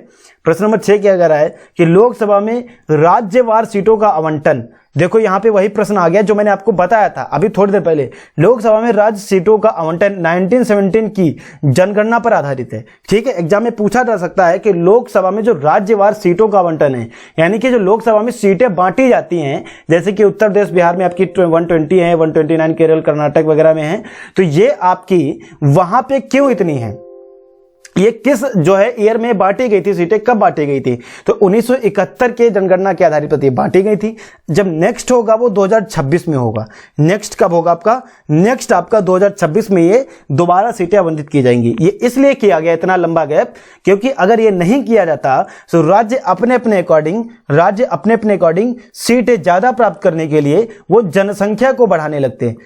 प्रश्न नंबर 6 क्या कह रहा है कि लोकसभा में राज्यवार सीटों का आवंटन। देखो यहां पे वही प्रश्न आ गया जो मैंने आपको बताया था अभी थोड़ी देर पहले। लोकसभा में राज्य सीटों का आवंटन 1917 की जनगणना पर आधारित है। ठीक है, एग्जाम में पूछा जा सकता है कि लोकसभा में जो राज्यवार सीटों का आवंटन है, यानी कि जो लोकसभा में सीटें बांटी जाती हैं, जैसे कि उत्तर प्रदेश, बिहार में आपकी 120 है, 129 केरल, कर्नाटक वगैरह में है, तो ये आपकी वहां पे क्यों इतनी है? ये किस जो है ईयर में बांटी गई थी सीटें, कब बांटी गई थी? तो 1971 के जनगणना के आधार पर बांटी गई थी। जब नेक्स्ट होगा वो 2026 में होगा। नेक्स्ट कब होगा आपका? नेक्स्ट आपका 2026 में ये दोबारा सीटें आवंटित की जाएंगी। ये इसलिए किया गया इतना लंबा गैप, क्योंकि अगर ये नहीं किया जाता तो राज्य अपने अपने अकॉर्डिंग सीटें ज्यादा प्राप्त करने के लिए वो जनसंख्या को बढ़ाने लगते हैं।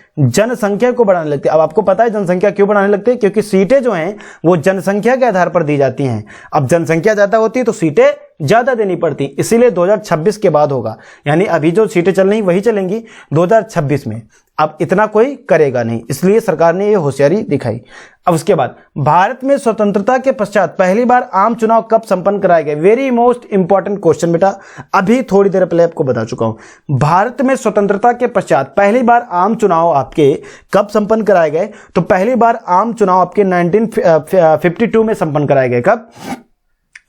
अब आपको पता है जनसंख्या क्यों बढ़ाने लगते हैं? क्योंकि सीटें जो हैं वो जनसंख्या के आधार पर दी जाती हैं। अब जनसंख्या ज्यादा होती है तो सीटें ज्यादा देनी पड़ती, इसीलिए 2026 के बाद होगा। यानी अभी जो सीटें चल रही वही चलेंगी 2026 में। अब इतना कोई करेगा नहीं, इसलिए सरकार ने ये होशियारी दिखाई। अब उसके बाद भारत में स्वतंत्रता के पश्चात पहली बार आम चुनाव कब संपन्न कराए गए? वेरी मोस्ट इंपॉर्टेंट क्वेश्चन बेटा, अभी थोड़ी देर पहले आपको बता चुका हूं। भारत में स्वतंत्रता के पश्चात पहली बार आम चुनाव आपके कब संपन्न कराए गए? तो पहली बार आम चुनाव आपके 1952 में संपन्न कराए गए। कब?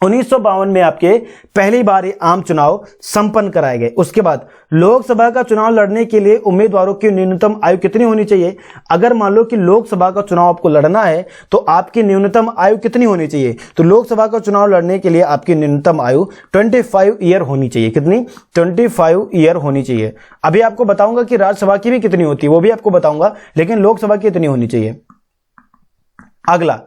1952 में आपके पहली बार आम चुनाव संपन्न कराए गए। उसके बाद लोकसभा का चुनाव लड़ने के लिए उम्मीदवारों की न्यूनतम आयु कितनी होनी चाहिए? अगर मान लो कि लोकसभा का चुनाव आपको लड़ना है तो आपकी न्यूनतम आयु कितनी होनी चाहिए? तो लोकसभा का चुनाव लड़ने के लिए आपकी न्यूनतम आयु 25 ईयर होनी चाहिए। कितनी? 25 ईयर होनी चाहिए। अभी आपको बताऊंगा कि राज्यसभा की भी कितनी होती है, वो भी आपको बताऊंगा, लेकिन लोकसभा की इतनी होनी चाहिए। अगला,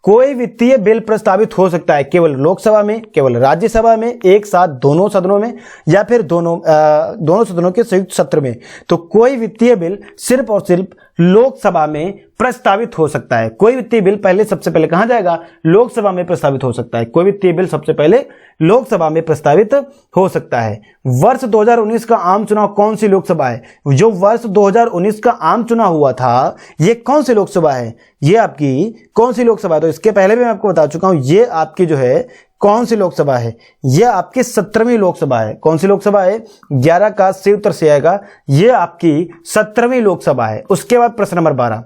कोई वित्तीय बिल प्रस्तावित हो सकता है केवल लोकसभा में, केवल राज्यसभा में, एक साथ दोनों सदनों में, या फिर दोनों सदनों के संयुक्त सत्र में। तो कोई वित्तीय बिल सिर्फ और सिर्फ लोकसभा में प्रस्तावित हो सकता है। कोई वित्तीय बिल सबसे पहले कहां जाएगा? लोकसभा में प्रस्तावित हो सकता है। कोई वित्तीय बिल सबसे पहले लोकसभा में प्रस्तावित हो सकता है। वर्ष 2019 का आम चुनाव कौन सी लोकसभा है? जो वर्ष 2019 का आम चुनाव हुआ था ये कौन सी लोकसभा है? ये आपकी कौन सी लोकसभा है? तो इसके पहले भी मैं आपको बता चुका हूं, ये आपकी जो है कौन सी लोकसभा है? यह आपकी 17वीं लोकसभा है। कौन सी लोकसभा है? 11 का सही उत्तर से आएगा, यह आपकी 17वीं लोकसभा है। उसके बाद प्रश्न नंबर 12,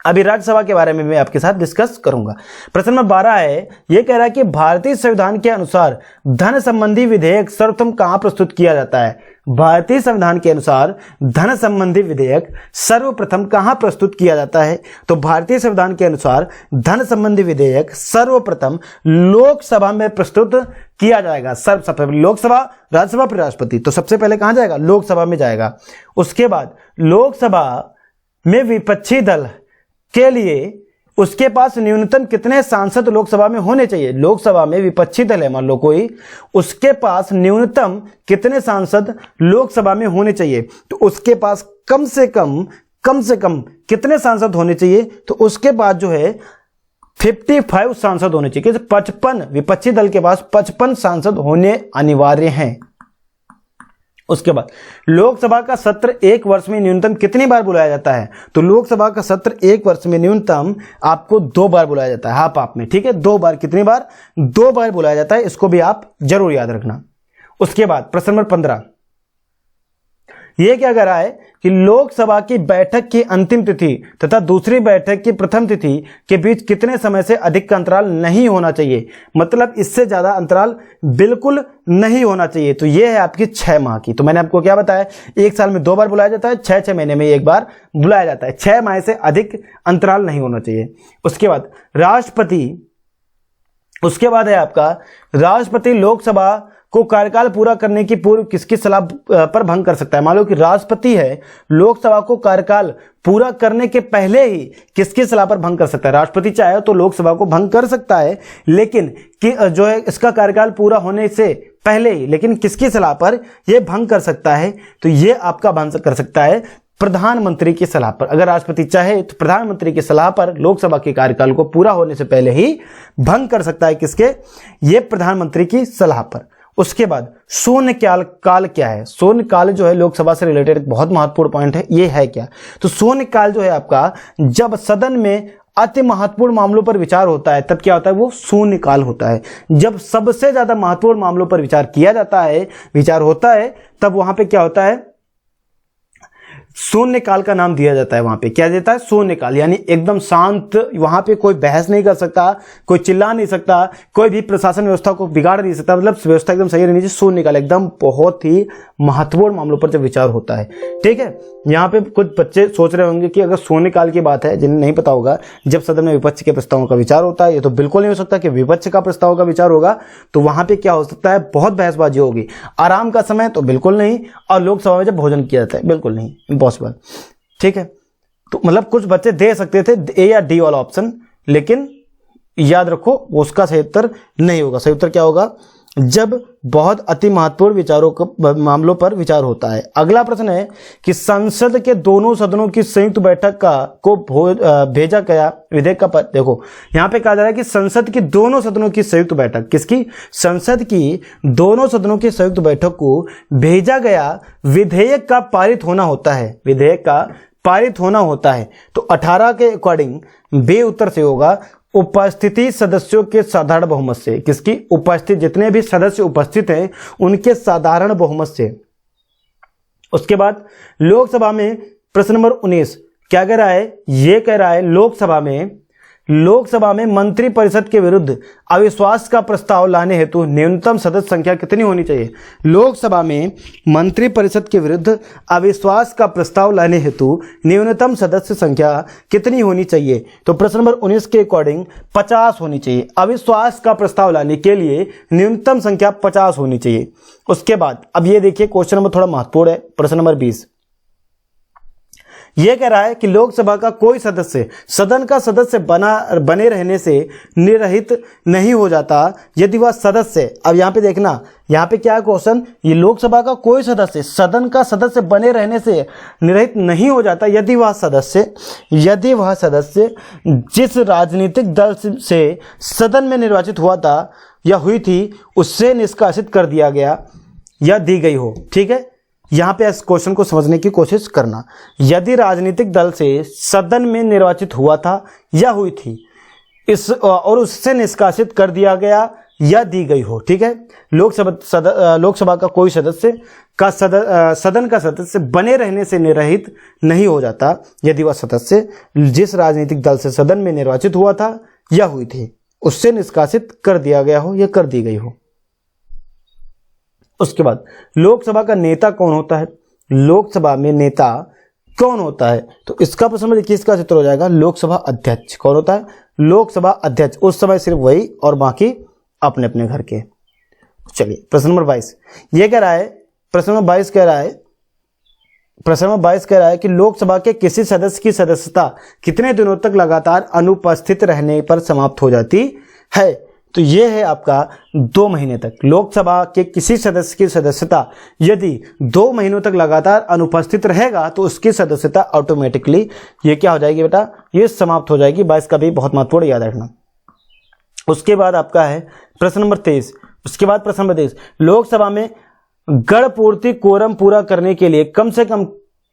अभी राज्यसभा के बारे में मैं आपके साथ डिस्कस करूंगा। प्रश्न नंबर 12 है, यह कह रहा है कि भारतीय संविधान के अनुसार धन संबंधी विधेयक सर्वप्रथम कहां प्रस्तुत किया जाता है? भारतीय संविधान के अनुसार धन संबंधी विधेयक सर्वप्रथम कहां प्रस्तुत किया जाता है? तो भारतीय संविधान के अनुसार धन संबंधी विधेयक सर्वप्रथम लोकसभा में प्रस्तुत किया जाएगा। सर्वप्रथम लोकसभा, राज्यसभा, फिर राष्ट्रपति। तो सबसे पहले कहां जाएगा? लोकसभा में जाएगा। उसके बाद लोकसभा में विपक्षी दल के लिए उसके पास न्यूनतम कितने सांसद लोकसभा में होने चाहिए? लोकसभा में विपक्षी दल है मान लो कोई, उसके पास न्यूनतम कितने सांसद लोकसभा में होने चाहिए? तो उसके पास कम से कम कितने सांसद होने चाहिए? तो उसके पास जो है 55 सांसद होने चाहिए। 55, विपक्षी दल के पास 55 सांसद होने अनिवार्य हैं। उसके बाद लोकसभा का सत्र एक वर्ष में न्यूनतम कितनी बार बुलाया जाता है? तो लोकसभा का सत्र एक वर्ष में न्यूनतम आपको 2 बार बुलाया जाता है। हाफ में, ठीक है, 2 बार। कितनी बार? 2 बार बुलाया जाता है। इसको भी आप जरूर याद रखना। उसके बाद प्रश्न नंबर 15, ये क्या कह रहा है कि लोकसभा की बैठक की अंतिम तिथि तथा दूसरी बैठक की प्रथम तिथि के बीच कितने समय से अधिक का अंतराल नहीं होना चाहिए, मतलब इससे ज्यादा अंतराल बिल्कुल नहीं होना चाहिए। तो ये है आपकी 6 माह की। तो मैंने आपको क्या बताया, एक साल में 2 बार बुलाया जाता है, 6 महीने में एक बार बुलाया जाता है, 6 माह से अधिक अंतराल नहीं होना चाहिए। उसके बाद उसके बाद है आपका राष्ट्रपति लोकसभा को कार्यकाल पूरा करने की पूर्व किसकी सलाह पर भंग कर सकता है। मान लो कि राष्ट्रपति है, लोकसभा को कार्यकाल पूरा करने के पहले ही किसकी सलाह पर भंग कर सकता है। राष्ट्रपति चाहे तो लोकसभा को भंग कर सकता है, लेकिन कि जो है इसका कार्यकाल पूरा होने से पहले ही, लेकिन किसकी सलाह पर यह भंग कर सकता है, तो यह आपका भंग कर सकता है प्रधानमंत्री की सलाह पर। अगर राष्ट्रपति चाहे तो प्रधानमंत्री की सलाह पर लोकसभा के कार्यकाल को पूरा होने से पहले ही भंग कर सकता है, किसके, ये प्रधानमंत्री की सलाह पर। उसके बाद शून्यकाल काल क्या है। शून्यकाल जो है लोकसभा से रिलेटेड एक बहुत महत्वपूर्ण पॉइंट है, ये है क्या, तो शून्यकाल जो है आपका जब सदन में अति महत्वपूर्ण मामलों पर विचार होता है तब क्या होता है, वो शून्यकाल होता है। जब सबसे ज्यादा महत्वपूर्ण मामलों पर विचार किया जाता है, विचार होता है, तब वहां पे क्या होता है, शून्यकाल का नाम दिया जाता है। वहां पे क्या देता है, शून्यकाल, यानी एकदम शांत, वहां पे कोई बहस नहीं कर सकता, कोई चिल्ला नहीं सकता, कोई भी प्रशासन व्यवस्था को बिगाड़ नहीं सकता, मतलब व्यवस्था एकदम सही रहनी चाहिए। शून्यकाल एकदम बहुत ही महत्वपूर्ण मामलों पर जब विचार होता है, ठीक है। यहाँ पे कुछ बच्चे सोच रहे होंगे कि अगर शून्यकाल की बात है, जिन्हें नहीं पता होगा, जब सदन में विपक्ष के प्रस्तावों का विचार होता है, ये तो बिल्कुल नहीं हो सकता कि विपक्ष का प्रस्ताव का विचार होगा, तो वहां पे क्या हो सकता है, बहुत बहसबाजी होगी। आराम का समय तो बिल्कुल नहीं, और लोकसभा में जब भोजन किया जाता है बिल्कुल नहीं, इम्पॉसिबल, ठीक है। तो मतलब कुछ बच्चे दे सकते थे ए या डी वाला ऑप्शन, लेकिन याद रखो उसका सही उत्तर नहीं होगा। सही उत्तर क्या होगा, जब बहुत अति महत्वपूर्ण विचारों को मामलों पर विचार होता है। अगला प्रश्न है कि संसद के दोनों सदनों की संयुक्त बैठक को भेजा गया विधेयक का देखो यहां पे कहा जा रहा है कि संसद की दोनों सदनों की संयुक्त बैठक, किसकी, संसद की दोनों सदनों की संयुक्त बैठक को भेजा गया विधेयक का पारित होना होता है, विधेयक का पारित होना होता है। तो 18 के अकॉर्डिंग बे उत्तर से होगा उपस्थिति सदस्यों के साधारण बहुमत से। किसकी, उपस्थित, जितने भी सदस्य उपस्थित हैं उनके साधारण बहुमत से। उसके बाद लोकसभा में प्रश्न नंबर 19 क्या कह रहा है, ये कह रहा है लोकसभा में मंत्रिपरिषद के विरुद्ध अविश्वास का प्रस्ताव लाने हेतु न्यूनतम सदस्य संख्या कितनी होनी चाहिए। लोकसभा में मंत्रिपरिषद के विरुद्ध अविश्वास का प्रस्ताव लाने हेतु न्यूनतम सदस्य संख्या कितनी होनी चाहिए। तो प्रश्न नंबर 19 के अकॉर्डिंग 50 होनी चाहिए। अविश्वास का प्रस्ताव लाने के लिए न्यूनतम संख्या 50 होनी चाहिए। उसके बाद अब ये देखिए क्वेश्चन नंबर थोड़ा महत्वपूर्ण है, प्रश्न नंबर 20 यह कह रहा है कि लोकसभा का कोई सदस्य सदन का सदस्य बने रहने से निरहित नहीं हो जाता यदि वह सदस्य, अब यहां पे देखना, यहां पे क्या है क्वेश्चन, ये लोकसभा का कोई सदस्य सदन का सदस्य बने रहने से निरहित नहीं हो जाता यदि वह सदस्य जिस राजनीतिक दल से सदन में निर्वाचित हुआ था या हुई थी उससे निष्कासित कर दिया गया या दी गई हो। ठीक है, यहां पे इस क्वेश्चन को समझने की कोशिश करना। यदि राजनीतिक दल से सदन में निर्वाचित हुआ था या हुई थी इस और उससे निष्कासित कर दिया गया या दी गई हो, ठीक है, लोकसभा का कोई सदस्य का सदन का सदस्य बने रहने से निरहित नहीं हो जाता यदि वह सदस्य जिस राजनीतिक दल से सदन में निर्वाचित हुआ था या हुई थी उससे निष्कासित कर दिया गया हो या कर दी गई हो। उसके बाद लोकसभा का नेता कौन होता है, लोकसभा में नेता कौन होता है, तो इसका प्रश्न में देखिए, इसका उत्तर हो जाएगा लोकसभा अध्यक्ष। कौन होता है, लोकसभा अध्यक्ष। उस समय सिर्फ वही और बाकी अपने अपने घर के। चलिए प्रश्न नंबर 22 ये कह रहा है, प्रश्न नंबर 22 कह रहा है कि लोकसभा के किसी सदस्य की सदस्यता कितने दिनों तक लगातार अनुपस्थित रहने पर समाप्त हो जाती है। तो ये है आपका 2 महीने तक। लोकसभा के किसी सदस्य की सदस्यता यदि 2 महीनों तक लगातार अनुपस्थित रहेगा तो उसकी सदस्यता ऑटोमेटिकली ये क्या हो जाएगी बेटा, ये समाप्त हो जाएगी। 22 का भी बहुत महत्वपूर्ण याद रखना। उसके बाद आपका है प्रश्न नंबर 23। उसके बाद प्रश्न नंबर 23 लोकसभा में गण पूर्ति कोरम पूरा करने के लिए कम से कम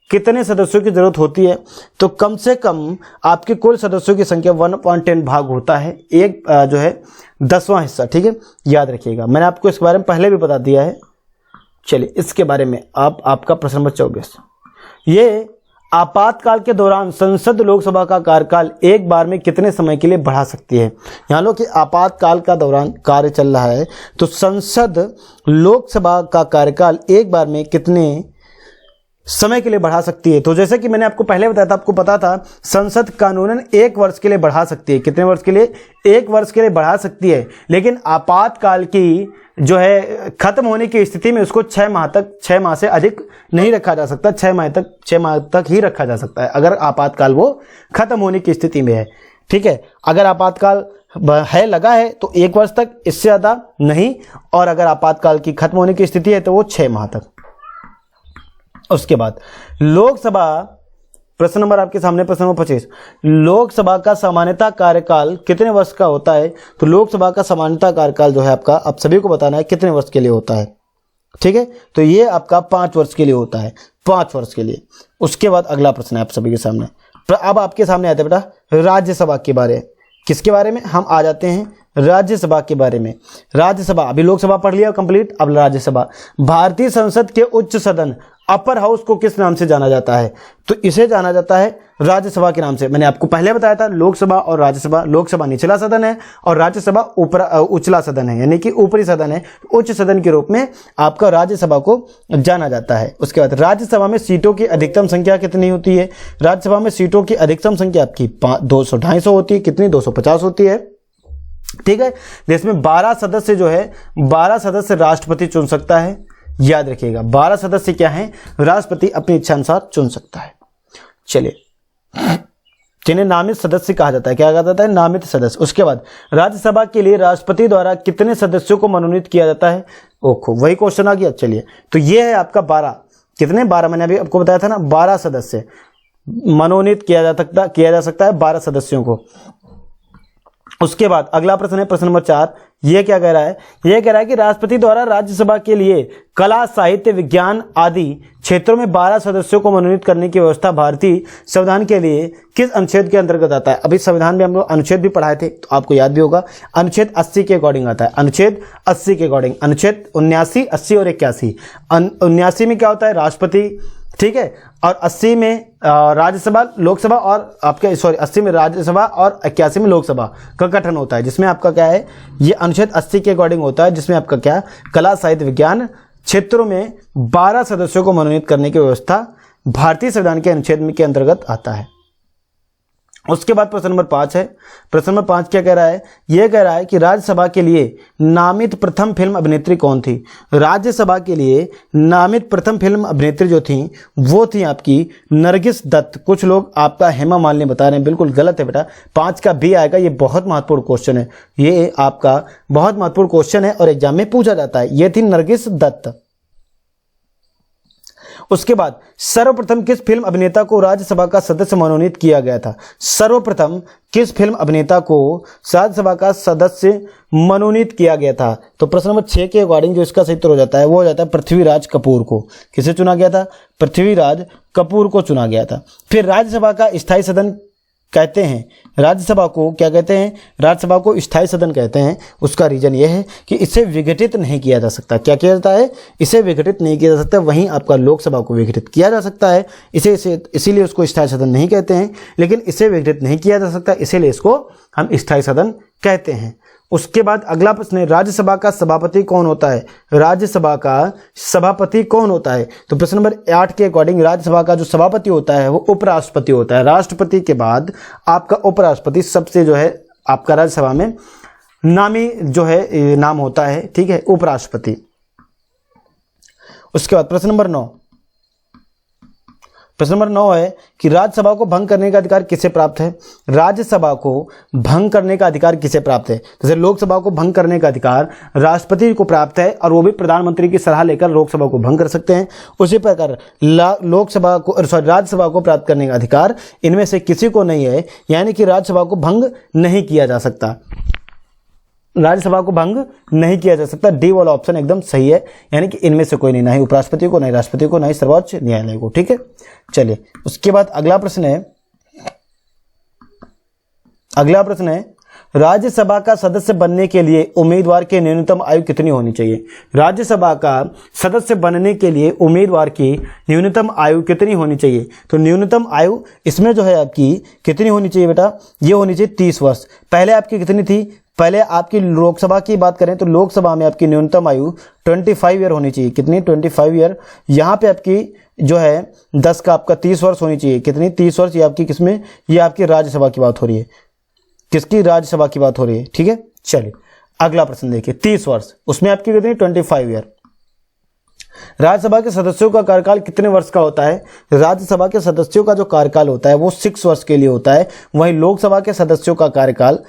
कितने सदस्यों की जरूरत होती है। तो कम से कम आपके कुल सदस्यों की संख्या 1/10 भाग होता है, एक जो है 10वां हिस्सा। ठीक है, याद रखिएगा, मैंने आपको इसके बारे में पहले भी बता दिया है। चलिए इसके बारे में आपका प्रश्न नंबर 24, ये आपातकाल के दौरान संसद लोकसभा का कार्यकाल एक बार में कितने समय के लिए बढ़ा सकती है। यहाँ लो कि आपातकाल का दौरान कार्य चल रहा है तो संसद लोकसभा का कार्यकाल एक बार में कितने समय के लिए बढ़ा सकती है। तो जैसे कि मैंने आपको पहले बताया था, आपको पता था संसद कानूनन 1 वर्ष के लिए बढ़ा सकती है। कितने वर्ष के लिए? 1 वर्ष के लिए बढ़ा सकती है, लेकिन आपातकाल की जो है खत्म होने की स्थिति में उसको 6 माह से अधिक नहीं रखा जा सकता। 6 माह तक ही रखा जा सकता है अगर आपातकाल वो खत्म होने की स्थिति में है। ठीक है, अगर आपातकाल है लगा है तो 1 वर्ष तक, इससे ज्यादा नहीं, और अगर आपातकाल की खत्म होने की स्थिति है तो वो 6 माह तक। उसके बाद लोकसभा, प्रश्न नंबर आपके सामने प्रश्न नंबर 25, लोकसभा का सामान्यतः कार्यकाल कितने वर्ष का होता है। तो लोकसभा का सामान्यतः कार्यकाल जो है आपका, आप सभी को बताना है कितने वर्ष के लिए होता है। ठीक है, तो ये आपका 5 वर्ष के लिए होता है, 5 वर्ष के लिए। उसके बाद अगला प्रश्न है आप सभी के सामने। अब आपके सामने आता है बेटा राज्यसभा के बारे में। किसके बारे में? हम आ जाते हैं राज्यसभा के बारे में। राज्यसभा, अभी लोकसभा पढ़ लिया कंप्लीट, अब राज्यसभा। भारतीय संसद के उच्च सदन अपर हाउस को किस नाम से जाना जाता है। तो इसे जाना जाता है राज्यसभा के नाम से। मैंने आपको पहले बताया था लोकसभा और राज्यसभा, लोकसभा निचला सदन है और राज्यसभा उचला सदन है, यानी कि ऊपरी सदन है। उच्च सदन के रूप में आपका राज्यसभा को जाना जाता है। उसके बाद राज्यसभा में सीटों की अधिकतम संख्या कितनी होती है। राज्यसभा में सीटों की अधिकतम संख्या आपकी 200-250 होती है। कितनी? 250 होती है। ठीक है, जिसमें 12 सदस्य जो है, 12 सदस्य राष्ट्रपति चुन सकता है। याद रखिएगा 12 सदस्य क्या है, राष्ट्रपति अपनी इच्छा अनुसार चुन सकता है। चलिए, जिन्हें नामित सदस्य कहा जाता है, क्या कहा जाता है? नामित सदस्य। उसके बाद राज्यसभा के लिए राष्ट्रपति द्वारा कितने सदस्यों को मनोनीत किया जाता है। ओहो, वही क्वेश्चन आ गया। चलिए, तो ये है आपका 12, कितने? 12, मैंने अभी आपको बताया था ना, 12 सदस्य मनोनीत किया जा सकता है 12 सदस्यों को। उसके बाद अगला प्रश्न है प्रश्न नंबर 4। यह क्या कह रहा है? यह कह रहा है कि राष्ट्रपति द्वारा राज्यसभा के लिए कला, साहित्य, विज्ञान आदि क्षेत्रों में 12 सदस्यों को मनोनीत करने की व्यवस्था भारतीय संविधान के लिए किस अनुच्छेद के अंतर्गत आता है। अभी संविधान में हम लोग अनुच्छेद भी पढ़ाए थे तो आपको याद भी होगा। अनुच्छेद 80 के अकॉर्डिंग आता है। अनुच्छेद 80 के अकॉर्डिंग, अनुच्छेद 79, 80 और 81। 79 में क्या होता है? राष्ट्रपति। ठीक है, और 80 में राज्यसभा, लोकसभा, और आपके 80 में राज्यसभा और 81 में लोकसभा का गठन होता है, जिसमें आपका क्या है, ये अनुच्छेद 80 के अकॉर्डिंग होता है, जिसमें आपका क्या, कला, साहित्य, विज्ञान क्षेत्रों में 12 सदस्यों को मनोनीत करने की व्यवस्था भारतीय संविधान के अनुच्छेद के अंतर्गत आता है। उसके बाद प्रश्न नंबर 5 है। प्रश्न नंबर 5 क्या कह रहा है? यह कह रहा है कि राज्यसभा के लिए नामित प्रथम फिल्म अभिनेत्री कौन थी। राज्यसभा के लिए नामित प्रथम फिल्म अभिनेत्री जो थी वो थी आपकी नरगिस दत्त। कुछ लोग आपका हेमा मालिनी बता रहे हैं, बिल्कुल गलत है बेटा। 5 का बी आएगा। ये बहुत महत्वपूर्ण क्वेश्चन है, ये आपका बहुत महत्वपूर्ण क्वेश्चन है और एग्जाम में पूछा जाता है। ये थी नरगिस दत्त। उसके बाद सर्वप्रथम किस फिल्म अभिनेता को राज्यसभा का सदस्य मनोनीत किया गया था। सर्वप्रथम किस फिल्म अभिनेता को राज्यसभा का सदस्य मनोनीत किया गया था। तो प्रश्न नंबर 6 के अकॉर्डिंग जो इसका सही उत्तर हो जाता है वो हो जाता है पृथ्वीराज कपूर को। किसे चुना गया था? पृथ्वीराज कपूर को चुना गया था। फिर राज्यसभा का स्थायी सदन कहते हैं, राज्यसभा को क्या कहते हैं? राज्यसभा को स्थायी सदन कहते हैं। उसका रीजन यह है कि इसे विघटित नहीं किया जा सकता। क्या किया जाता है? इसे विघटित नहीं किया जा सकता। वहीं आपका लोकसभा को विघटित किया जा सकता है, इसीलिए उसको स्थायी सदन नहीं कहते हैं, लेकिन इसे विघटित नहीं किया जा सकता, इसीलिए इसको हम स्थायी सदन कहते हैं। उसके बाद अगला प्रश्न है, राज्यसभा का सभापति कौन होता है। राज्यसभा का सभापति कौन होता है? तो प्रश्न नंबर 8 के अकॉर्डिंग राज्यसभा का जो सभापति होता है वो उपराष्ट्रपति होता है। राष्ट्रपति के बाद आपका उपराष्ट्रपति सबसे जो है आपका राज्यसभा में नामी जो है नाम होता है, ठीक है, उपराष्ट्रपति। उसके बाद प्रश्न नंबर 9, प्रश्न नंबर 9 है कि राज्यसभा को भंग करने का अधिकार किसे प्राप्त है। राज्यसभा को भंग करने का अधिकार किसे प्राप्त है? जैसे लोकसभा को भंग करने का अधिकार राष्ट्रपति को प्राप्त है और वो भी प्रधानमंत्री की सलाह लेकर लोकसभा को भंग कर सकते हैं। उसी प्रकार राज्यसभा को प्राप्त करने का अधिकार इनमें से किसी को नहीं है, यानी कि राज्यसभा को भंग नहीं किया जा सकता। राज्यसभा को भंग नहीं किया जा सकता। डी वाला ऑप्शन एकदम सही है, यानी कि इनमें से कोई नहीं, ना ही उपराष्ट्रपति को, ना ही राष्ट्रपति को, ना ही सर्वोच्च न्यायालय को। ठीक है, चलिए उसके बाद अगला प्रश्न है राज्यसभा का सदस्य बनने के लिए उम्मीदवार की न्यूनतम आयु कितनी होनी चाहिए? राज्यसभा का सदस्य बनने के लिए उम्मीदवार की न्यूनतम आयु कितनी होनी चाहिए? तो न्यूनतम आयु इसमें जो है आपकी कितनी होनी चाहिए बेटा? ये होनी चाहिए 30 वर्ष। पहले आपकी कितनी थी? पहले आपकी लोकसभा की बात करें तो लोकसभा में आपकी न्यूनतम आयु 25 ईयर होनी चाहिए। कितनी? 25 ईयर। यहाँ पे आपकी जो है 10 का आपका 30 वर्ष होनी चाहिए। कितनी? 30 वर्ष। ये आपकी किसमें? ये आपकी राज्यसभा की बात हो रही है। किसकी? राज्यसभा की बात हो रही है। ठीक है, चलिए अगला प्रश्न देखिए। 30 वर्ष, उसमें आपकी कितनी? 25 ईयर। राज्यसभा के सदस्यों का कार्यकाल कितने वर्ष का होता है? राज्यसभा के सदस्यों का जो कार्यकाल होता है वो 6 वर्ष के लिए होता है। वहीं लोकसभा के सदस्यों का कार्यकाल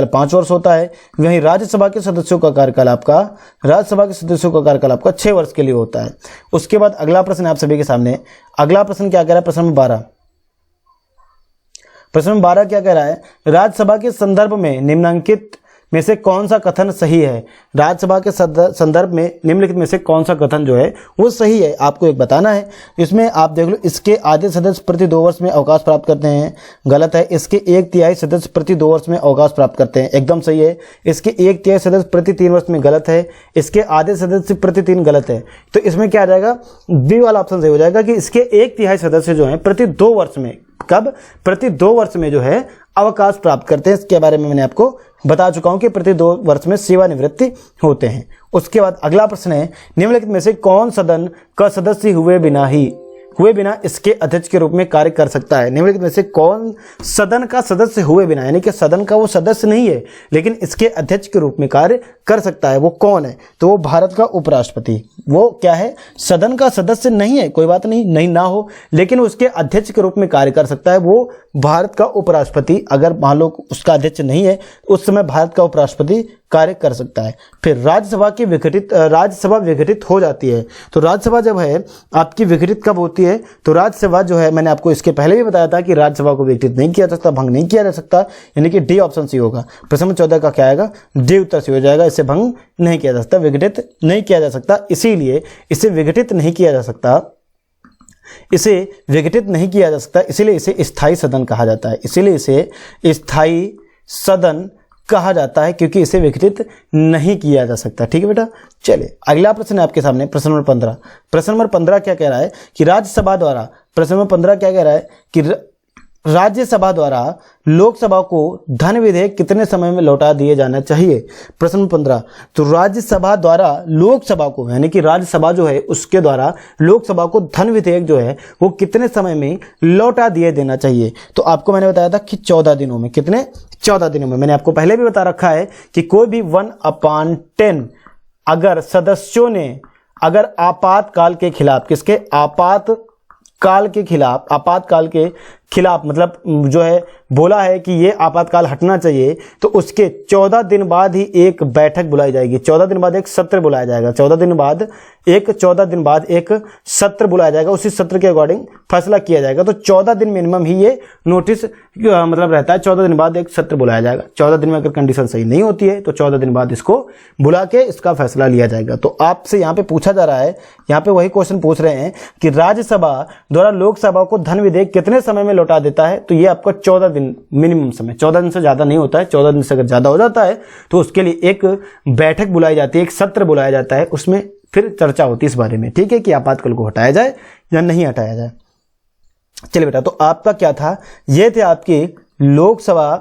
5 वर्ष होता है। वहीं राज्यसभा के सदस्यों का कार्यकाल आपका 6 वर्ष के लिए होता है। उसके बाद अगला प्रश्न आप सभी के सामने, अगला प्रश्न क्या कह रहा है? प्रश्न नंबर 12 क्या कह रहा है? राज्यसभा के संदर्भ में निम्नलिखित में से कौन सा कथन सही है? राज्यसभा के संदर्भ में निम्नलिखित में से कौन सा कथन जो है वो सही है, आपको एक बताना है। इसमें आप देख लो, इसके आधे सदस्य प्रति 2 वर्ष में अवकाश प्राप्त करते हैं, गलत है। इसके 1/3 सदस्य प्रति 2 वर्ष में अवकाश प्राप्त करते हैं, एकदम सही है। इसके 1/3 सदस्य प्रति 3 वर्ष में, गलत है। इसके आधे सदस्य प्रति 3, गलत है। तो इसमें क्या आ जाएगा? बी वाला ऑप्शन सही हो जाएगा कि इसके 1/3 सदस्य जो है प्रति 2 वर्ष में, कब? प्रति 2 वर्ष में जो है अवकाश प्राप्त करते हैं। इसके बारे में मैंने आपको बता चुका हूं कि प्रति 2 वर्ष में सेवानिवृत्ति होते हैं। उसके बाद अगला प्रश्न है, निम्नलिखित में से कौन सदन का सदस्य हुए बिना इसके अध्यक्ष के रूप में कार्य कर सकता है? निम्नलिखित में से कौन सदन का सदस्य हुए बिना, यानी कि सदन का वो सदस्य नहीं है लेकिन इसके अध्यक्ष के रूप में कार्य कर सकता है, वो कौन है? तो वो भारत का उपराष्ट्रपति। वो क्या है? सदन का सदस्य नहीं है, कोई बात नहीं ना हो, लेकिन उसके अध्यक्ष के रूप में कार्य कर सकता है, वो भारत का उपराष्ट्रपति। अगर मान लो उसका अध्यक्ष नहीं है उस समय भारत का उपराष्ट्रपति कार्य कर सकता है। फिर राज्यसभा विघटित हो जाती है। तो राज्यसभा जब है आपकी विघटित कब होती है? तो राज्यसभा जो है, मैंने आपको इसके पहले भी बताया था कि राज्यसभा को विघटित नहीं किया जा सकता, भंग नहीं किया जा सकता, यानी कि डी ऑप्शन सी होगा। प्रश्न नंबर 14 का क्या आएगा? डी उत्तर सी हो जाएगा। इसे भंग नहीं किया जा सकता, विघटित नहीं किया जा सकता, इसीलिए इसे विघटित नहीं किया जा सकता, इसीलिए इसे स्थायी सदन कहा जाता है। इसीलिए इसे स्थायी सदन कहा जाता है, क्योंकि इसे विघटित नहीं किया जा सकता। ठीक है बेटा, चलिए अगला प्रश्न है आपके सामने, प्रश्न नंबर 15। प्रश्न नंबर 15 क्या कह रहा है कि राज्यसभा द्वारा, प्रश्न नंबर 15 क्या कह रहा है कि राज्यसभा द्वारा लोकसभा को धन विधेयक कितने समय में लौटा दिए जाना चाहिए? प्रश्न नंबर 15। तो राज्यसभा द्वारा लोकसभा को, यानी कि राज्यसभा जो है उसके द्वारा लोकसभा को धन विधेयक जो है वो कितने समय में लौटा दिए देना चाहिए? तो आपको मैंने बताया था कि 14 दिनों में। कितने? 14 दिनों में। मैंने आपको पहले भी बता रखा है कि कोई भी 1/10 अगर सदस्यों ने, अगर आपातकाल के खिलाफ, किसके? आपातकाल के खिलाफ मतलब जो है बोला है कि ये आपातकाल हटना चाहिए, तो उसके 14 दिन बाद ही एक बैठक बुलाई जाएगी। 14 दिन बाद एक सत्र बुलाया जाएगा। 14 दिन बाद एक सत्र बुलाया जाएगा। उसी सत्र के अकॉर्डिंग फैसला किया जाएगा। तो 14 दिन मिनिमम ही ये नोटिस मतलब रहता है। 14 दिन बाद एक सत्र बुलाया जाएगा। 14 दिन में अगर कंडीशन सही नहीं होती है तो 14 दिन बाद इसको बुला के इसका फैसला लिया जाएगा। तो आपसे यहाँ पे पूछा जा रहा है, यहाँ पे वही क्वेश्चन पूछ रहे हैं कि राज्यसभा द्वारा लोकसभा को धन विधेयक कितने समय में लौटा देता है? तो ये आपका 14 दिन मिनिमम समय, 14 दिन से ज्यादा नहीं होता है। 14 दिन से अगर ज्यादा हो जाता है तो उसके लिए एक बैठक बुलाई जाती है, एक सत्र बुलाया जाता है, उसमें फिर चर्चा होती है इस बारे में। ठीक है, कि आपातकाल को हटाया जाए या नहीं हटाया जाए। चलिए बेटा, तो आपका क्या था? ये थे आपकी लोकसभा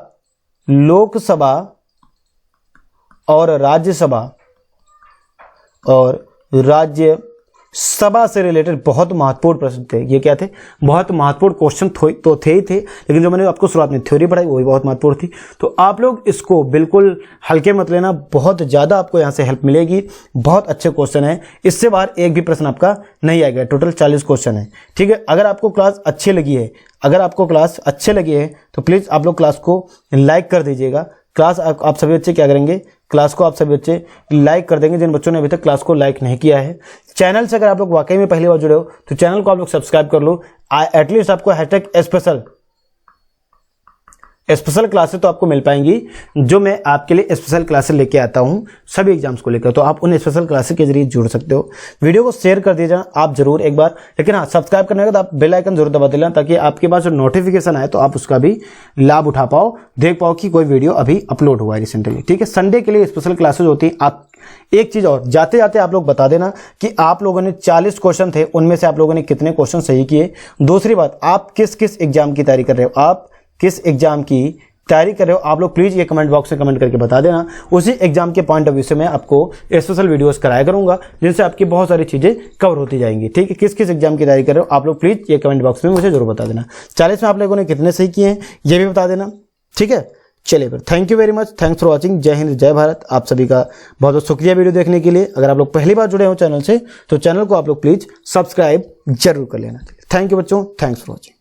और राज्यसभा से रिलेटेड बहुत महत्वपूर्ण प्रश्न थे। ये क्या थे? बहुत महत्वपूर्ण क्वेश्चन तो थे ही थे, लेकिन जो मैंने आपको शुरुआत में थ्योरी पढ़ाई वो भी बहुत महत्वपूर्ण थी। तो आप लोग इसको बिल्कुल हल्के मत लेना, बहुत ज़्यादा आपको यहाँ से हेल्प मिलेगी। बहुत अच्छे क्वेश्चन है, इससे बाहर एक भी प्रश्न आपका नहीं आएगा। टोटल 40 क्वेश्चन है। ठीक है, अगर आपको क्लास अच्छी लगी है, तो प्लीज़ आप लोग क्लास को लाइक कर दीजिएगा। क्लास आप सभी बच्चे क्या करेंगे? क्लास को आप सभी बच्चे लाइक कर देंगे, जिन बच्चों ने अभी तक क्लास को लाइक नहीं किया है। चैनल से अगर आप लोग वाकई में पहली बार जुड़े हो तो चैनल को आप लोग सब्सक्राइब कर लो। एटलीस्ट आपको #स्पेशल स्पेशल क्लासेस तो आपको मिल पाएंगी जो मैं आपके लिए स्पेशल क्लासेस लेके आता हूं सभी एग्जाम्स को लेकर, तो आप उन स्पेशल क्लासेस के जरिए जुड़ सकते हो। वीडियो को शेयर कर दीजिए आप जरूर एक बार, लेकिन हाँ सब्सक्राइब करने के बाद आप बेल आइकन जरूर दबा देना ताकि आपके पास जो नोटिफिकेशन आए तो आप उसका भी लाभ उठा पाओ, देख पाओ कि कोई वीडियो अभी अपलोड हुआ है रिसेंटली। ठीक है, संडे के लिए स्पेशल क्लासेज होती है। आप एक चीज और जाते जाते आप लोग बता देना कि आप लोगों ने 40 क्वेश्चन थे उनमें से आप लोगों ने कितने क्वेश्चन सही किए। दूसरी बात, आप किस किस एग्जाम की तैयारी कर रहे हो, आप किस एग्जाम की तैयारी कर रहे हो, आप लोग प्लीज ये कमेंट बॉक्स में कमेंट करके बता देना। उसी एग्जाम के पॉइंट ऑफ व्यू से मैं आपको स्पेशल वीडियोस कराया करूंगा जिनसे आपकी बहुत सारी चीजें कवर होती जाएंगी। ठीक है, किस किस एग्जाम की तैयारी कर रहे हो आप लोग प्लीज ये कमेंट बॉक्स में मुझे जरूर बता देना। 40 में आप लोगों ने कितने सही किए हैं ये भी बता देना। ठीक है, चलिए फिर thank you very much, thanks for watching. जय हिंद जय भारत। आप सभी का बहुत बहुत शुक्रिया वीडियो देखने के लिए। अगर आप लोग पहली बार जुड़े हो चैनल से तो चैनल को आप लोग प्लीज सब्सक्राइब जरूर कर लेना। थैंक यू बच्चों, थैंक्स फॉर वॉचिंग।